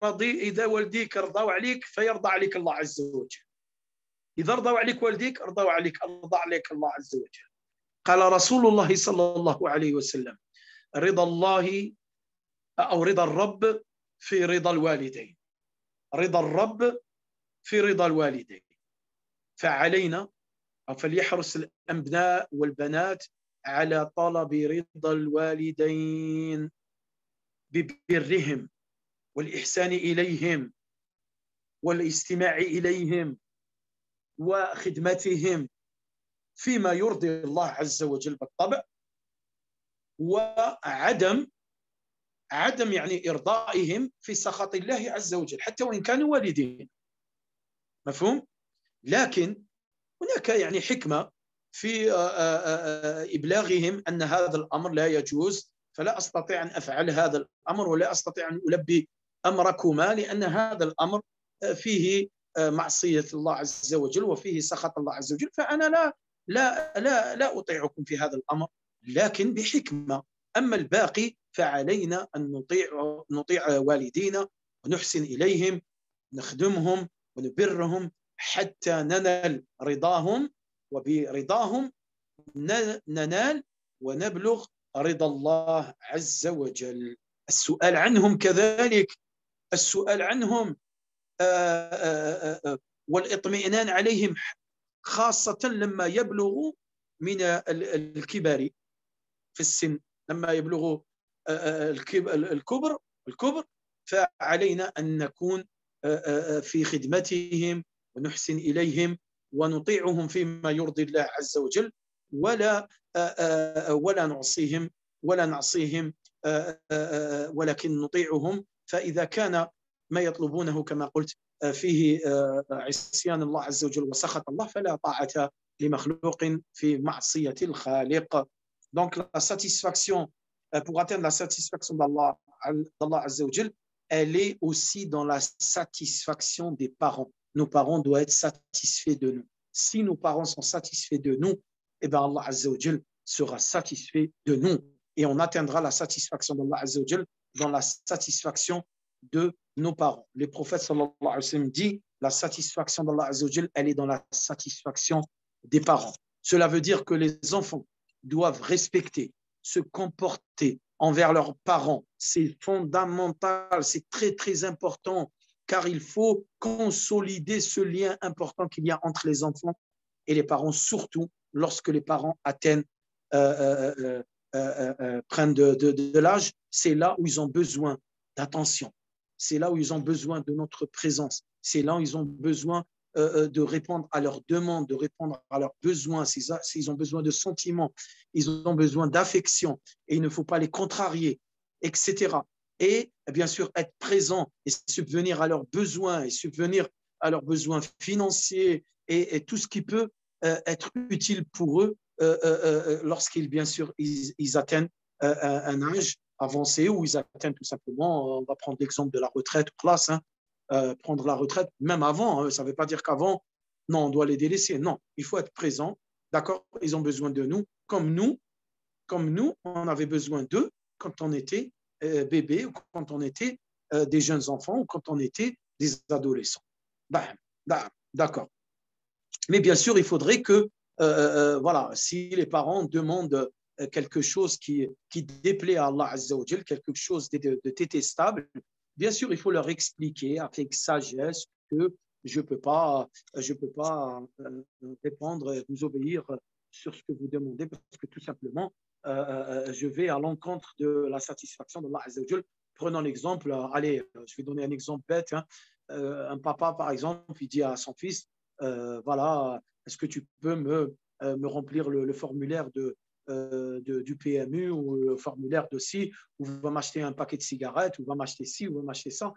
والديك رضوا عليك فيرضى عليك الله عز وجل. إذا رضوا عليك والديك رضى عليك الله عز وجل. قال رسول الله صلى الله عليه وسلم رضا الله أو رضا الرب في رضا الوالدين. رضا الرب في رضا الوالدين. فعلينا أو فليحرص الأبناء والبنات على طلب رضا الوالدين ببرهم والإحسان إليهم والاستماع إليهم وخدمتهم فيما يرضي الله عز وجل بالطبع، وعدم يعني إرضائهم في سخط الله عز وجل حتى وإن كانوا والدين. مفهوم؟ لكن هناك يعني حكمة في إبلاغهم أن هذا الأمر لا يجوز، فلا أستطيع أن أفعل هذا الأمر ولا أستطيع أن ألبي أمركما لأن هذا الأمر فيه معصية الله عز وجل وفيه سخط الله عز وجل، فأنا لا أطيعكم في هذا الأمر لكن بحكمة. أما الباقي فعلينا أن نطيع والدينا ونحسن إليهم، نخدمهم ونبرهم حتى ننال رضاهم، وبرضاهم ننال ونبلغ رضا الله عز وجل. السؤال عنهم كذلك، السؤال عنهم والإطمئنان عليهم خاصة لما يبلغوا من الكبر في السن، لما يبلغوا الكبر فعلينا أن نكون في خدمتهم ونحسن إليهم ونطيعهم فيما يرضي الله عز وجل ولا نعصيهم ولكن نطيعهم. فإذا كان ما يطلبونه كما قلت فيه عصيان الله عز وجل وسخط الله فلا طاعة لمخلوق في معصية الخالق. Donc la satisfaction, pour atteindre la satisfaction d'Allah Azza wa Jal, elle est aussi dans la satisfaction des parents. Nos parents doivent être satisfaits de nous. Si nos parents sont satisfaits de nous, eh bien Allah Azza wa Jal sera satisfait de nous et on atteindra la satisfaction d'Allah Azza wa Jal dans la satisfaction de nos parents. Les prophètes sallallahu alayhi wa sallam dit la satisfaction d'Allah Azza wa Jal, elle est dans la satisfaction des parents. Cela veut dire que les enfants doivent respecter, se comporter envers leurs parents. C'est fondamental, c'est très très important car il faut consolider ce lien important qu'il y a entre les enfants et les parents, surtout lorsque les parents atteignent, prennent de l'âge. C'est là où ils ont besoin d'attention. C'est là où ils ont besoin de notre présence. C'est là où ils ont besoin de répondre à leurs demandes, de répondre à leurs besoins. S'ils ont besoin de sentiments, ils ont besoin d'affection et il ne faut pas les contrarier, etc. Et bien sûr, être présent et subvenir à leurs besoins et subvenir à leurs besoins financiers et tout ce qui peut être utile pour eux lorsqu'ils, bien sûr, ils atteignent un âge avancé ou ils atteignent tout simplement, on va prendre l'exemple de la retraite classe, prendre la retraite, même avant, ça ne veut pas dire qu'avant, non, on doit les délaisser. Non, il faut être présent, d'accord? Ils ont besoin de nous, comme nous, on avait besoin d'eux quand on était bébé ou quand on était des jeunes enfants ou quand on était des adolescents. D'accord. Mais bien sûr, il faudrait que, voilà, si les parents demandent quelque chose qui déplaît à Allah Azza wa Jal, quelque chose de détestable, bien sûr, il faut leur expliquer avec sagesse que je peux pas répondre, vous obéir sur ce que vous demandez, parce que tout simplement, je vais à l'encontre de la satisfaction d'Allah Azza wa Jal. Prenons l'exemple, allez, je vais donner un exemple bête. Hein. Un papa, par exemple, il dit à son fils, voilà, est-ce que tu peux me remplir le formulaire du PMU ou le formulaire de ci, ou va m'acheter un paquet de cigarettes, ou va m'acheter ci, ou va m'acheter ça.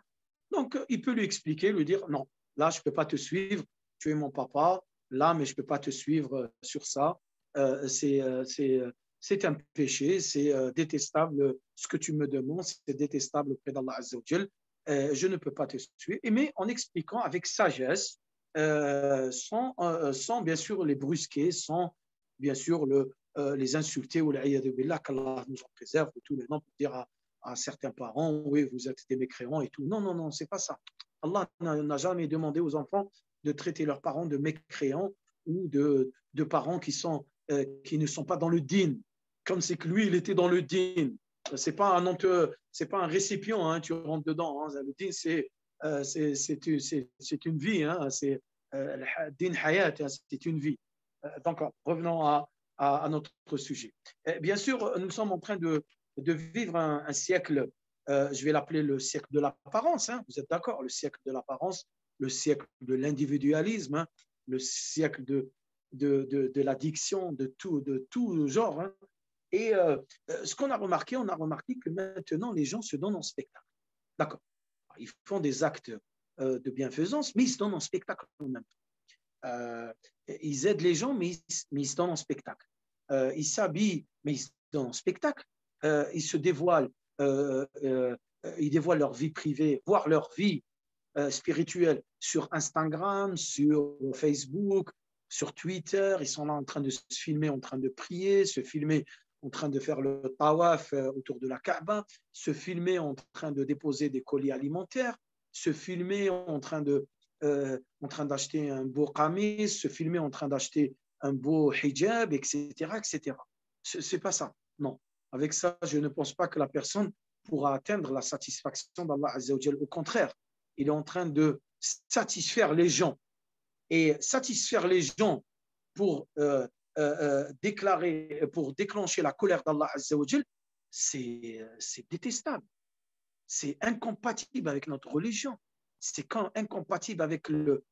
Donc, il peut lui expliquer, lui dire, non, là, je ne peux pas te suivre, tu es mon papa, là, mais je ne peux pas te suivre sur ça. C'est un péché, c'est détestable ce que tu me demandes, c'est détestable auprès d'Allah Azza wa Jal. Je ne peux pas te suivre, mais en expliquant avec sagesse, sans bien sûr les brusquer, sans bien sûr les insulter ou qu'Allah nous en préserve de tous les noms pour dire à certains parents, oui, vous êtes des mécréants et tout. Non, non, non, c'est pas ça. Allah n'a jamais demandé aux enfants de traiter leurs parents de mécréants ou de parents qui ne sont pas dans le din, comme c'est que lui, il était dans le din. C'est pas un récipient, hein, tu rentres dedans. Hein. Le din, c'est une vie, hein, c'est din hayat, hein, c'est une vie. Donc, revenons à notre sujet. Bien sûr, nous sommes en train de vivre un siècle, je vais l'appeler le siècle de l'apparence, hein, vous êtes d'accord, le siècle de l'apparence, le siècle de l'individualisme, hein, le siècle de l'addiction, de tout genre. Hein. Et ce qu'on a remarqué, que maintenant, les gens se donnent en spectacle. D'accord. Ils font des actes de bienfaisance, mais ils se donnent en spectacle en même temps. Ils aident les gens, mais ils se donnent en spectacle. Ils s'habillent, mais ils se donnent en spectacle. Ils se dévoilent, ils dévoilent leur vie privée, voire leur vie spirituelle sur Instagram, sur Facebook, sur Twitter. Ils sont là en train de se filmer, en train de prier, se filmer en train de faire le tawaf autour de la Kaaba, se filmer en train de déposer des colis alimentaires, se filmer en train d'acheter un beau qamis, se filmer en train d'acheter un beau hijab, etc., etc. C'est pas ça, non. Avec ça, je ne pense pas que la personne pourra atteindre la satisfaction d'Allah Azza wa Jal. Au contraire, il est en train de satisfaire les gens. Et satisfaire les gens pour déclencher la colère d'Allah Azza wa Jal, c'est détestable. C'est incompatible avec notre religion. C'est incompatible avec le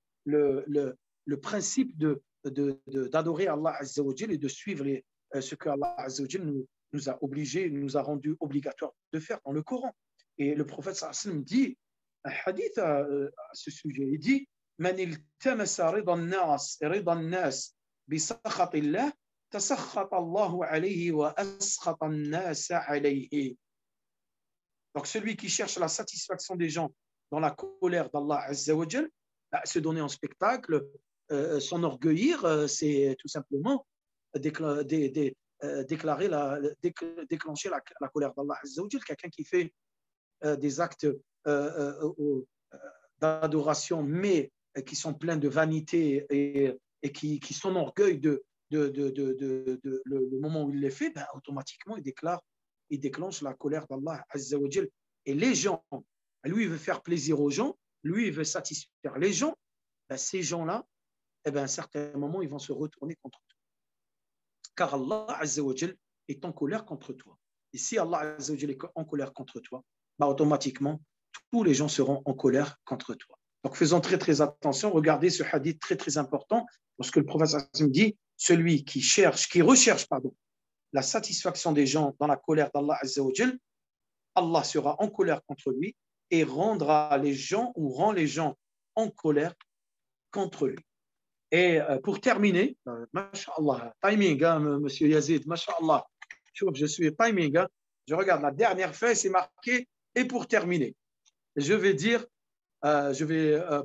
principe d'adorer Allah Azza wa Jal et de suivre ce que Allah Azza wa Jal nous a obligés, nous a rendu obligatoire de faire dans le Coran. Et le prophète sallallahu alayhi wa sallam dit un hadith à ce sujet. Il dit Man iltamasa rida an-nas bi sakhatillah tasakhata Allahu alayhi wa askhata an-nas alayhi. Donc celui qui cherche la satisfaction des gens dans la colère d'Allah Azza wa Jal, se donner en spectacle, s'enorgueillir, c'est tout simplement déclencher la colère d'Allah Azza wa Jal. Quelqu'un qui fait des actes d'adoration, mais qui sont pleins de vanité et qui s'enorgueillent le moment où il les fait, ben, automatiquement, il déclenche la colère d'Allah Azza wa Jal. Et les gens, lui, il veut faire plaisir aux gens, lui, il veut satisfaire les gens, ben, ces gens-là, eh ben, à un certain moment, ils vont se retourner contre toi. Car Allah Azza wa Jal est en colère contre toi. Et si Allah Azza wa Jal est en colère contre toi, ben, automatiquement, tous les gens seront en colère contre toi. Donc, faisons très, très attention. Regardez ce hadith très, très important. Lorsque le prophète dit, celui qui recherche la satisfaction des gens dans la colère d'Allah Azza wa Jal, Allah sera en colère contre lui et rend les gens en colère contre lui. Et pour terminer, masha'Allah, timing, hein, monsieur Yazid, masha'Allah, je suis timing, hein, je regarde la dernière feuille, c'est marqué, et pour terminer, je vais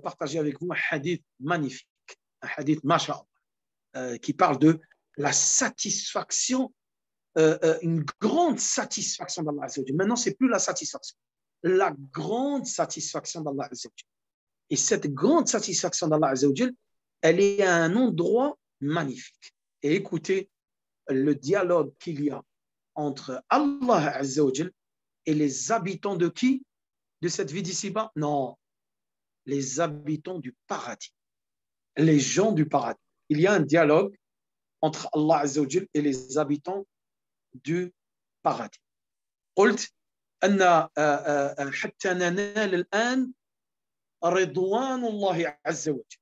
partager avec vous un hadith magnifique, un hadith masha'Allah, qui parle de la satisfaction, une grande satisfaction d'Allah Azza wa Jal. Maintenant, ce n'est plus la satisfaction, la grande satisfaction d'Allah Azza wa Jal. Et cette grande satisfaction d'Allah Azza wa Jal, elle est à un endroit magnifique. Et écoutez le dialogue qu'il y a entre Allah Azza wa Jal et les habitants de qui? De cette vie d'ici-bas? Non, les habitants du paradis, les gens du paradis. Il y a un dialogue entre Allah Azza wa Jal et les habitants du paradis. قلت أن حتى ننال الآن رضوان الله عز وجل،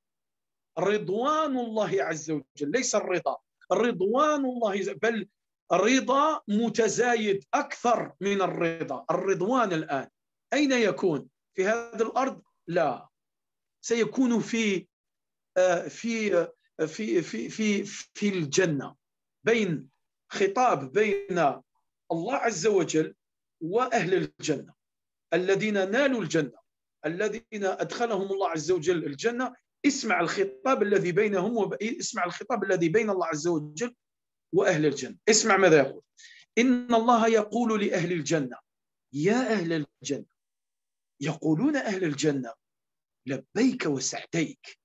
رضوان الله عز وجل، ليس الرضا، رضوان الله، بل الرضا متزايد أكثر من الرضا. الرضوان الآن أين يكون؟ في هذه الأرض؟ لا، سيكون في في في في في في الجنة، بين خطاب بين الله عز وجل وأهل الجنة الذين نالوا الجنة، الذين أدخلهم الله عز وجل الجنة. اسمع الخطاب الذي بينهم اسمع الخطاب الذي بين الله عز وجل وأهل الجنة. اسمع ماذا يقول. إن الله يقول لأهل الجنة يا أهل الجنة، يقولون أهل الجنة لبيك وسعديك،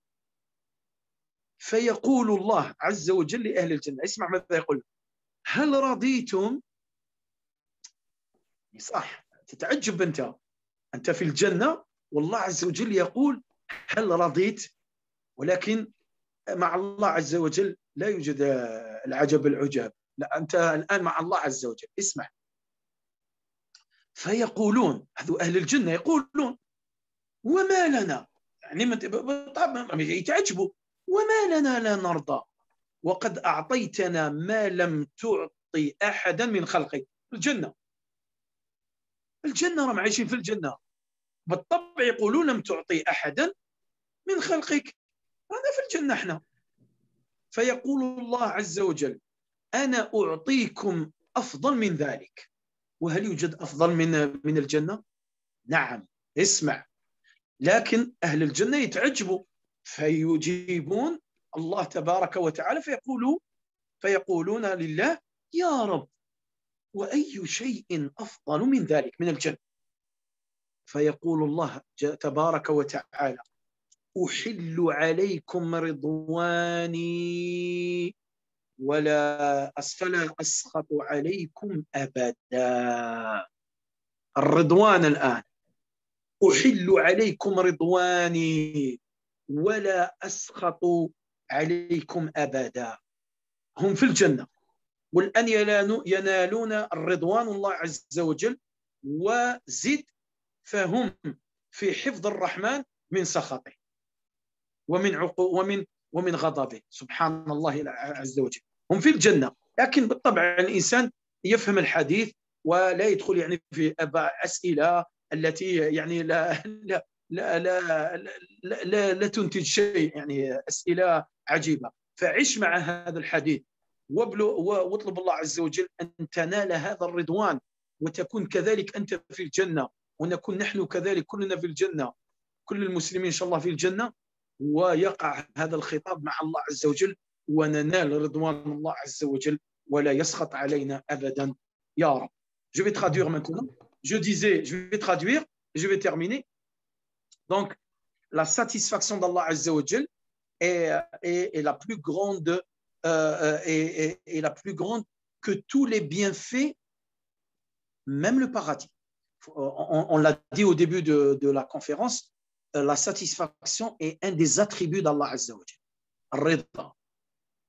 فيقول الله عز وجل لأهل الجنة، اسمع ماذا يقول، هل رضيتم؟ صح، تتعجب أنت في الجنة والله عز وجل يقول هل رضيت؟ ولكن مع الله عز وجل لا يوجد العجب العجاب، لا، أنت الآن مع الله عز وجل. اسمع، فيقولون، هذو أهل الجنة يقولون وما لنا، يعني يتعجبوا، وما لنا لا نرضى وقد أعطيتنا ما لم تعطي أحدا من خلقك. الجنة راهم عايشين في الجنة، بالطبع يقولون لم تعطي أحدا من خلقك، هذا في الجنة احنا. فيقول الله عز وجل أنا أعطيكم أفضل من ذلك. وهل يوجد أفضل من الجنة؟ نعم. اسمع، لكن أهل الجنة يتعجبوا فيجيبون الله تبارك وتعالى فيقولون لله يا رب وأي شيء أفضل من ذلك من الجنة؟ فيقول الله تبارك وتعالى أحل عليكم رضواني ولا أسخط عليكم أبدا. الرضوان الآن، أحل عليكم رضواني ولا أسخط عليكم أبدا. هم في الجنة والآن ينالون الرضوان الله عز وجل، وزد فهم في حفظ الرحمن من سخطه ومن غضبه سبحان الله عز وجل. هم في الجنة، لكن بالطبع الإنسان يفهم الحديث ولا يدخل يعني في أسئلة التي يعني لا تنتج شيء، يعني أسئلة عجيبة. فعش مع هذا الحديث واطلب الله عز وجل أن تنال هذا الرضوان وتكون كذلك أنت في الجنة، ونكون نحن كذلك كلنا في الجنة، كل المسلمين إن شاء الله في الجنة، ويقع هذا الخطاب مع الله عز وجل وننال رضوان الله عز وجل ولا يسخط علينا أبدا يا رب. Je vais traduire maintenant. Je disais, je vais traduire et je vais terminer. Donc, la satisfaction d'Allah Azza wa Jal est la plus grande est la plus grande que tous les bienfaits, même le paradis. On l'a dit au début de la conférence, la satisfaction est un des attributs d'Allah Azza wa Jal. Rida.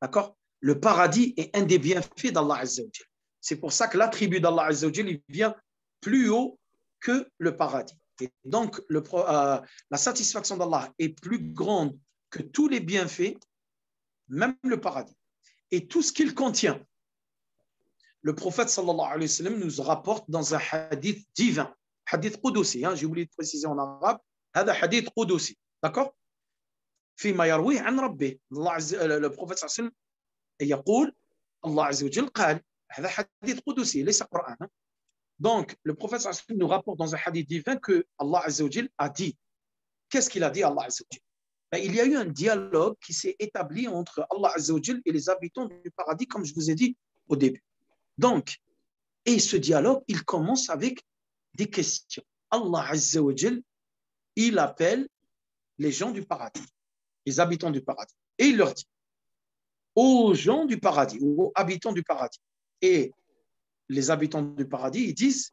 D'accord? Le paradis est un des bienfaits d'Allah Azza wa Jal. C'est pour ça que l'attribut d'Allah Azza wa Jal, il vient plus haut que le paradis. Et donc, la satisfaction d'Allah est plus grande que tous les bienfaits, même le paradis. Et tout ce qu'il contient. Le prophète sallallahu alayhi wa sallam nous rapporte dans un hadith divin, hadith qudusi, hein, j'ai oublié de préciser en arabe, هذا hadith qudusi, d'accord? فيما يرويه عن ربه. Le prophète صلى الله عليه وسلم يقول الله عز وجل قال، هذا حديث قدسي ليس قرآن. Donc, le prophète صلى الله عليه وسلم nous rapporte dans un hadith divin que Allah Azza wa Jal a dit. Qu'est-ce qu'il a dit, Allah Azza wa Jal? Il y a eu un dialogue qui s'est établi entre Allah Azza wa Jal et les habitants du paradis, comme je vous ai dit au début. Donc, et ce dialogue, il commence avec des questions. Allah Azza wa Jal, il appelle les gens du paradis, les habitants du paradis, et il leur dit aux gens du paradis, aux habitants du paradis, et les habitants du paradis, ils disent,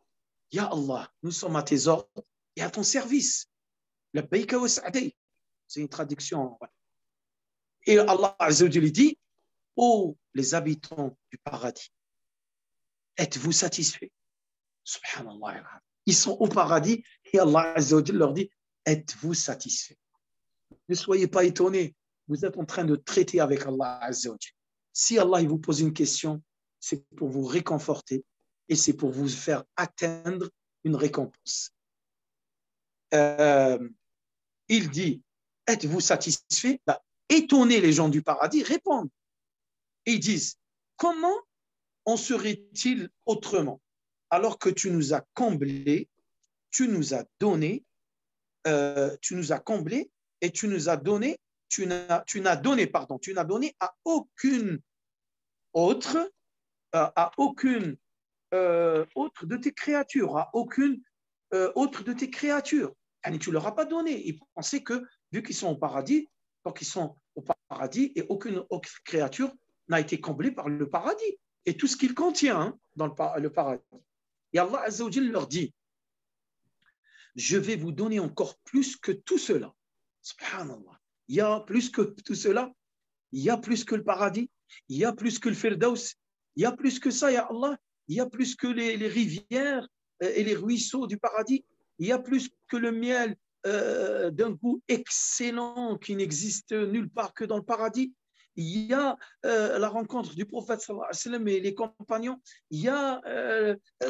Ya Allah, nous sommes à tes ordres et à ton service. Labbaïka wa sa'day. C'est une traduction. Et Allah Azza wa Jalla dit, ô les habitants du paradis, êtes-vous satisfaits? Subhanallah. Ils sont au paradis et Allah Azza wa Jalla leur dit, êtes-vous satisfaits? Ne soyez pas étonnés. Vous êtes en train de traiter avec Allah Azza wa Jalla. Si Allah il vous pose une question, c'est pour vous réconforter et c'est pour vous faire atteindre une récompense. Il dit, êtes-vous satisfaits? Étonnez les gens du paradis, répondent. Et ils disent, comment en serait-il autrement? Alors que tu nous as comblés, tu nous as donné, tu nous as comblés et tu nous as donné, tu n'as donné à aucune autre, autre de tes créatures, à aucune autre de tes créatures. Et tu ne leur as pas donné. Ils pensaient que, vu qu'ils sont au paradis, donc ils sont au paradis et aucune autre créature n'a été comblée par le paradis et tout ce qu'il contient dans le paradis. Et Allah Azza wa Jalla leur dit, je vais vous donner encore plus que tout cela. Subhanallah. Il y a plus que tout cela. Il y a plus que le paradis. Il y a plus que le Firdaus. Il y a plus que ça, ya Allah. Il y a plus que les rivières et les ruisseaux du paradis. Il y a plus que le miel d'un goût excellent qui n'existe nulle part que dans le paradis. Il y a la rencontre du prophète sallallahu alayhi wa sallam et les compagnons. Il y a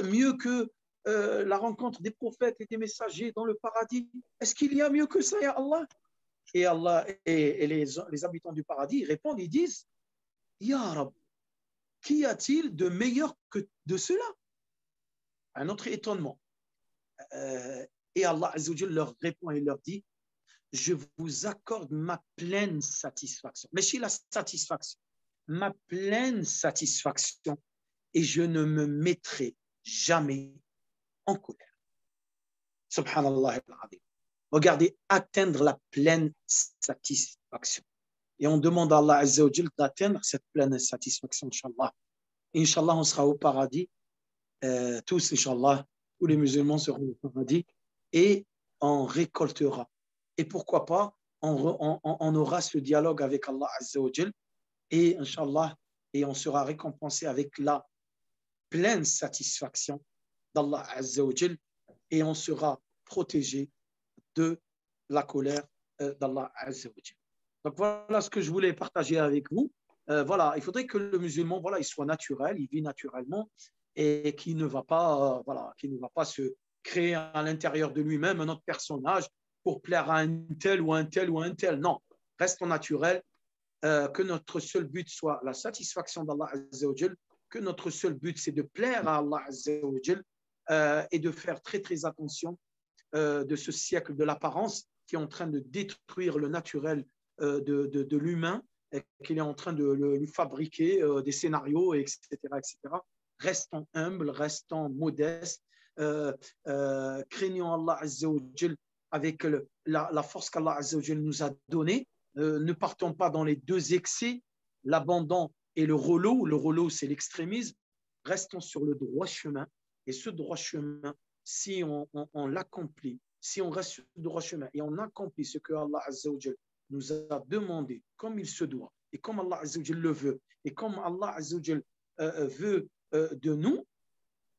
mieux que la rencontre des prophètes et des messagers dans le paradis. Est-ce qu'il y a mieux que ça, ya Allah? Et Allah et les habitants du paradis répondent, ils disent, Ya Rab, qu'y a-t-il de meilleur que de cela? Un autre étonnement. Et Allah Azza wa Jalla leur répond et leur dit, je vous accorde ma pleine satisfaction. Mais chez la satisfaction, ma pleine satisfaction, et je ne me mettrai jamais en colère. Subhanallah al-Azim. Regardez, atteindre la pleine satisfaction. Et on demande à Allah Azza wa Jalla d'atteindre cette pleine satisfaction, Inch'Allah. Inch'Allah, on sera au paradis. Tous, Inch'Allah, tous les musulmans seront au paradis et on récoltera. Et pourquoi pas, on aura ce dialogue avec Allah Azza wa Jalla et Inch'Allah, et on sera récompensé avec la pleine satisfaction d'Allah Azza wa Jalla et on sera protégé de la colère d'Allah Azza wa Jalla. Donc voilà ce que je voulais partager avec vous. Voilà, il faudrait que le musulman, voilà, il soit naturel, il vit naturellement et qu'il ne va pas, voilà, qu'il ne va pas se créer à l'intérieur de lui-même un autre personnage pour plaire à un tel ou un tel ou un tel. Non, restons naturels, que notre seul but soit la satisfaction d'Allah Azza wa Jalla, que notre seul but c'est de plaire à Allah Azza wa Jalla et de faire très très attention de ce siècle de l'apparence qui est en train de détruire le naturel de l'humain, qu'il est en train de lui fabriquer des scénarios, etc., etc. Restons humbles, restons modestes, craignons Allah Azza wa Jalla avec la force qu'Allah Azza wa Jalla nous a donnée. Ne partons pas dans les deux excès, l'abandon et le relot. Le relot, c'est l'extrémisme. Restons sur le droit chemin. Et ce droit chemin, si on l'accomplit, si on reste sur le droit chemin et on accomplit ce que Allah Azza wa Jalla nous a demandé comme il se doit et comme Allah Azza wa Jalla le veut et comme Allah Azza wa Jalla veut de nous,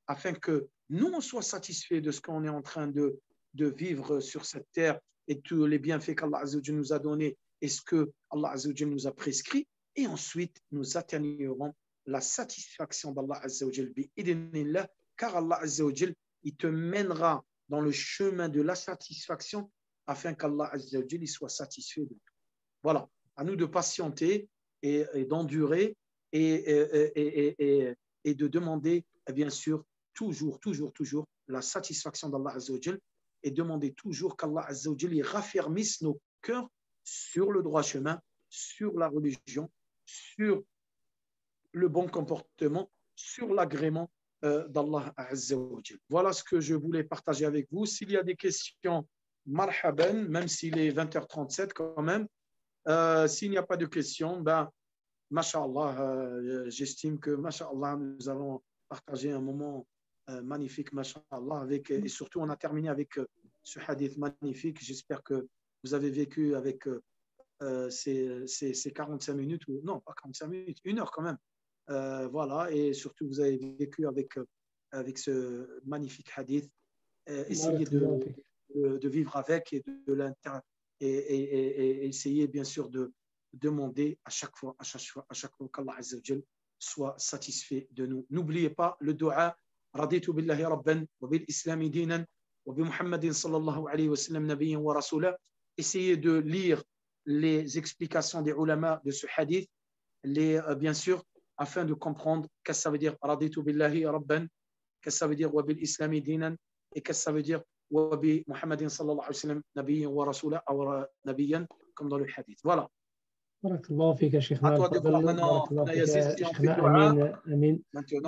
afin que nous on soit satisfaits de ce qu'on est en train de vivre sur cette terre et tous les bienfaits qu'Allah Azza wa Jalla nous a donnés et ce que Allah Azza wa Jalla nous a prescrit, et ensuite nous atteignerons la satisfaction d'Allah Azza wa Jalla bi-idhnillah, car Allah Azza wa Jalla il te mènera dans le chemin de la satisfaction afin qu'Allah Azza wa Jalla soit satisfait de tout. Voilà, à nous de patienter et d'endurer et de demander, bien sûr, toujours la satisfaction d'Allah Azza wa Jalla et demander toujours qu'Allah Azza wa Jalla raffermisse nos cœurs sur le droit chemin, sur la religion, sur le bon comportement, sur l'agrément d'Allah Azza wa Jalla. Voilà ce que je voulais partager avec vous. S'il y a des questions, marhaban, même s'il est 20h37 quand même. S'il n'y a pas de questions, ben, Masha'Allah, j'estime que, Masha'Allah, nous allons partagé un moment magnifique, mashallah, avec, et surtout on a terminé avec ce hadith magnifique. J'espère que vous avez vécu avec ces 45 minutes, ou non, pas 45 minutes, 1 heure quand même. Voilà, et surtout vous avez vécu avec ce magnifique hadith. Essayez de vivre avec et et essayez bien sûr de demander à chaque fois qu'Allah Azza wa Jal soit satisfait de nous. N'oubliez pas le dua Raditu billahi rabban wa bil islami dinan wa bi Muhammadin sallallahu alayhi wa sallam nabiyyan wa rasula. Essayez de lire les explications des ulama de ce hadith, bien sûr, afin de comprendre qu'est-ce que ça veut dire Raditu billahi rabban, qu'est-ce que ça veut dire wa bil islami dinan, et qu'est-ce que ça veut dire wa bi Muhammadin sallallahu alayhi wa sallam nabiyyan wa rasula, ou nabiyyan, comme dans le hadith. Voilà. Barakallahu fik, Cheikhna. À toi de voir maintenant, Yazid, si on fait dua. Amin.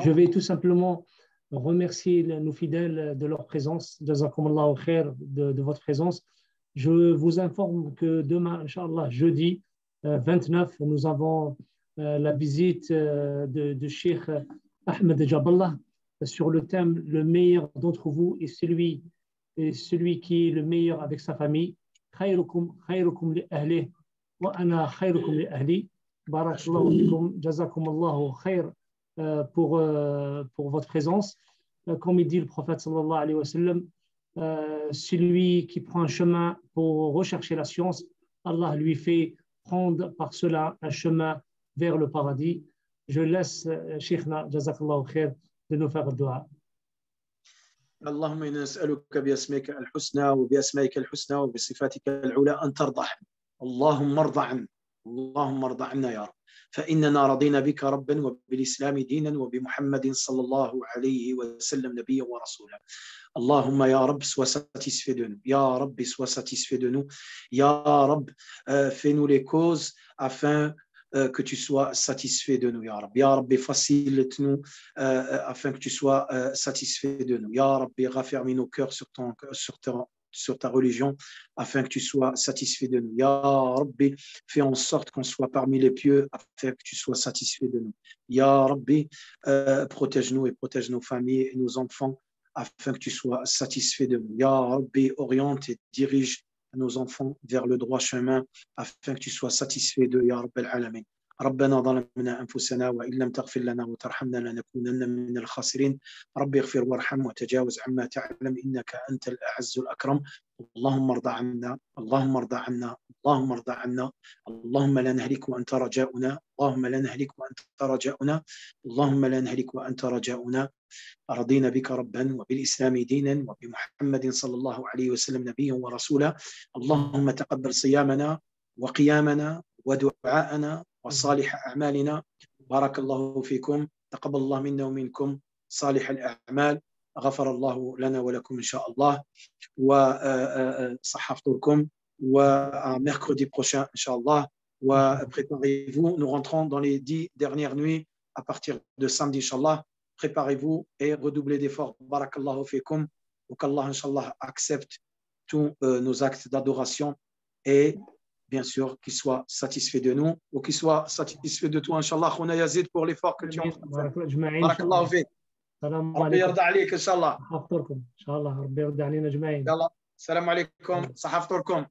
Je vais tout simplement remercier nos fidèles de leur présence. Jazakumullahu khair de votre présence. Je vous informe que demain, Inch'Allah, jeudi 29, nous avons la visite de Cheikh Ahmed Jaballah sur le thème « Le meilleur d'entre vous est celui qui est le meilleur avec sa famille. Khayrukum li ahlih wa ana khayrukum li ahli. Barakallahu fikum, jazakumullahu khair pour votre présence. Comme il dit le prophète sallallahu alayhi wa sallam, celui qui prend un chemin pour rechercher la science, Allah lui fait prendre par cela un chemin vers le paradis. Je laisse Cheikhna, jazakallahu khair, de nous faire le dua. اللهم إنا نسألك بأسمائك الحسنى وبأسمائك الحسنى وبصفاتك العلى أن ترضى عنا. اللهم ارضى عنا، اللهم ارضى عنا يا رب، فإننا رضينا بك ربا وبالإسلام دينا وبمحمد صلى الله عليه وسلم نبيا ورسولا. اللهم يا رب sois satisfait de nous. Ya Rabbi, sois satisfait de nous. Ya Rab, fais-nous les causes afin que tu sois satisfait de nous, Ya Rabbi. Ya Rabbi, facilite-nous afin que tu sois satisfait de nous. Ya Rabbi, raffermis nos cœurs sur ta religion afin que tu sois satisfait de nous. Ya Rabbi, fais en sorte qu'on soit parmi les pieux afin que tu sois satisfait de nous. Ya Rabbi, protège-nous et protège nos familles et nos enfants afin que tu sois satisfait de nous. Ya Rabbi, oriente et dirige nos enfants vers le droit chemin afin que tu sois satisfait de Ya Rabbi al-Alamin. ربنا ظلمنا أنفسنا وإن لم تغفر لنا وترحمنا لنكونن من الخاسرين. ربي اغفر وارحم وتجاوز عما تعلم إنك أنت الأعز الأكرم. اللهم ارضى عنا، اللهم ارضى عنا، اللهم ارضى عنا. اللهم لا نهلك وأنت رجاؤنا، اللهم لا نهلك وأنت رجاؤنا، اللهم لا نهلك وأنت رجاؤنا. رضينا بك ربا وبالإسلام دينا وبمحمد صلى الله عليه وسلم نبيا ورسولا. اللهم تقبل صيامنا وقيامنا ودعاءنا وصالح أعمالنا. بارك الله فيكم، تقبل الله منا ومنكم صالح الأعمال. غفر الله لنا ولكم إن شاء الله، وصحة فطوركم، ومرcredi prochain إن شاء الله. Préparez-vous, nous rentrons dans les 10 dernières nuits à partir de samedi Inch'Allah. Préparez-vous et redoublez d'efforts. Barakallahu fikum, ou qu'Allah Inch'Allah accepte tous nos actes d'adoration et bien sûr qu'il soit satisfait de nous ou qu'il soit satisfait de toi Inch'Allah. Khouna Yazid, pour l'effort que tu as fait. Barakallahu fik. ربي يرضى عليك إن شاء الله. إن شاء الله ربي يرضى علينا أجمعين. يلا، السلام عليكم، صحة فطوركم.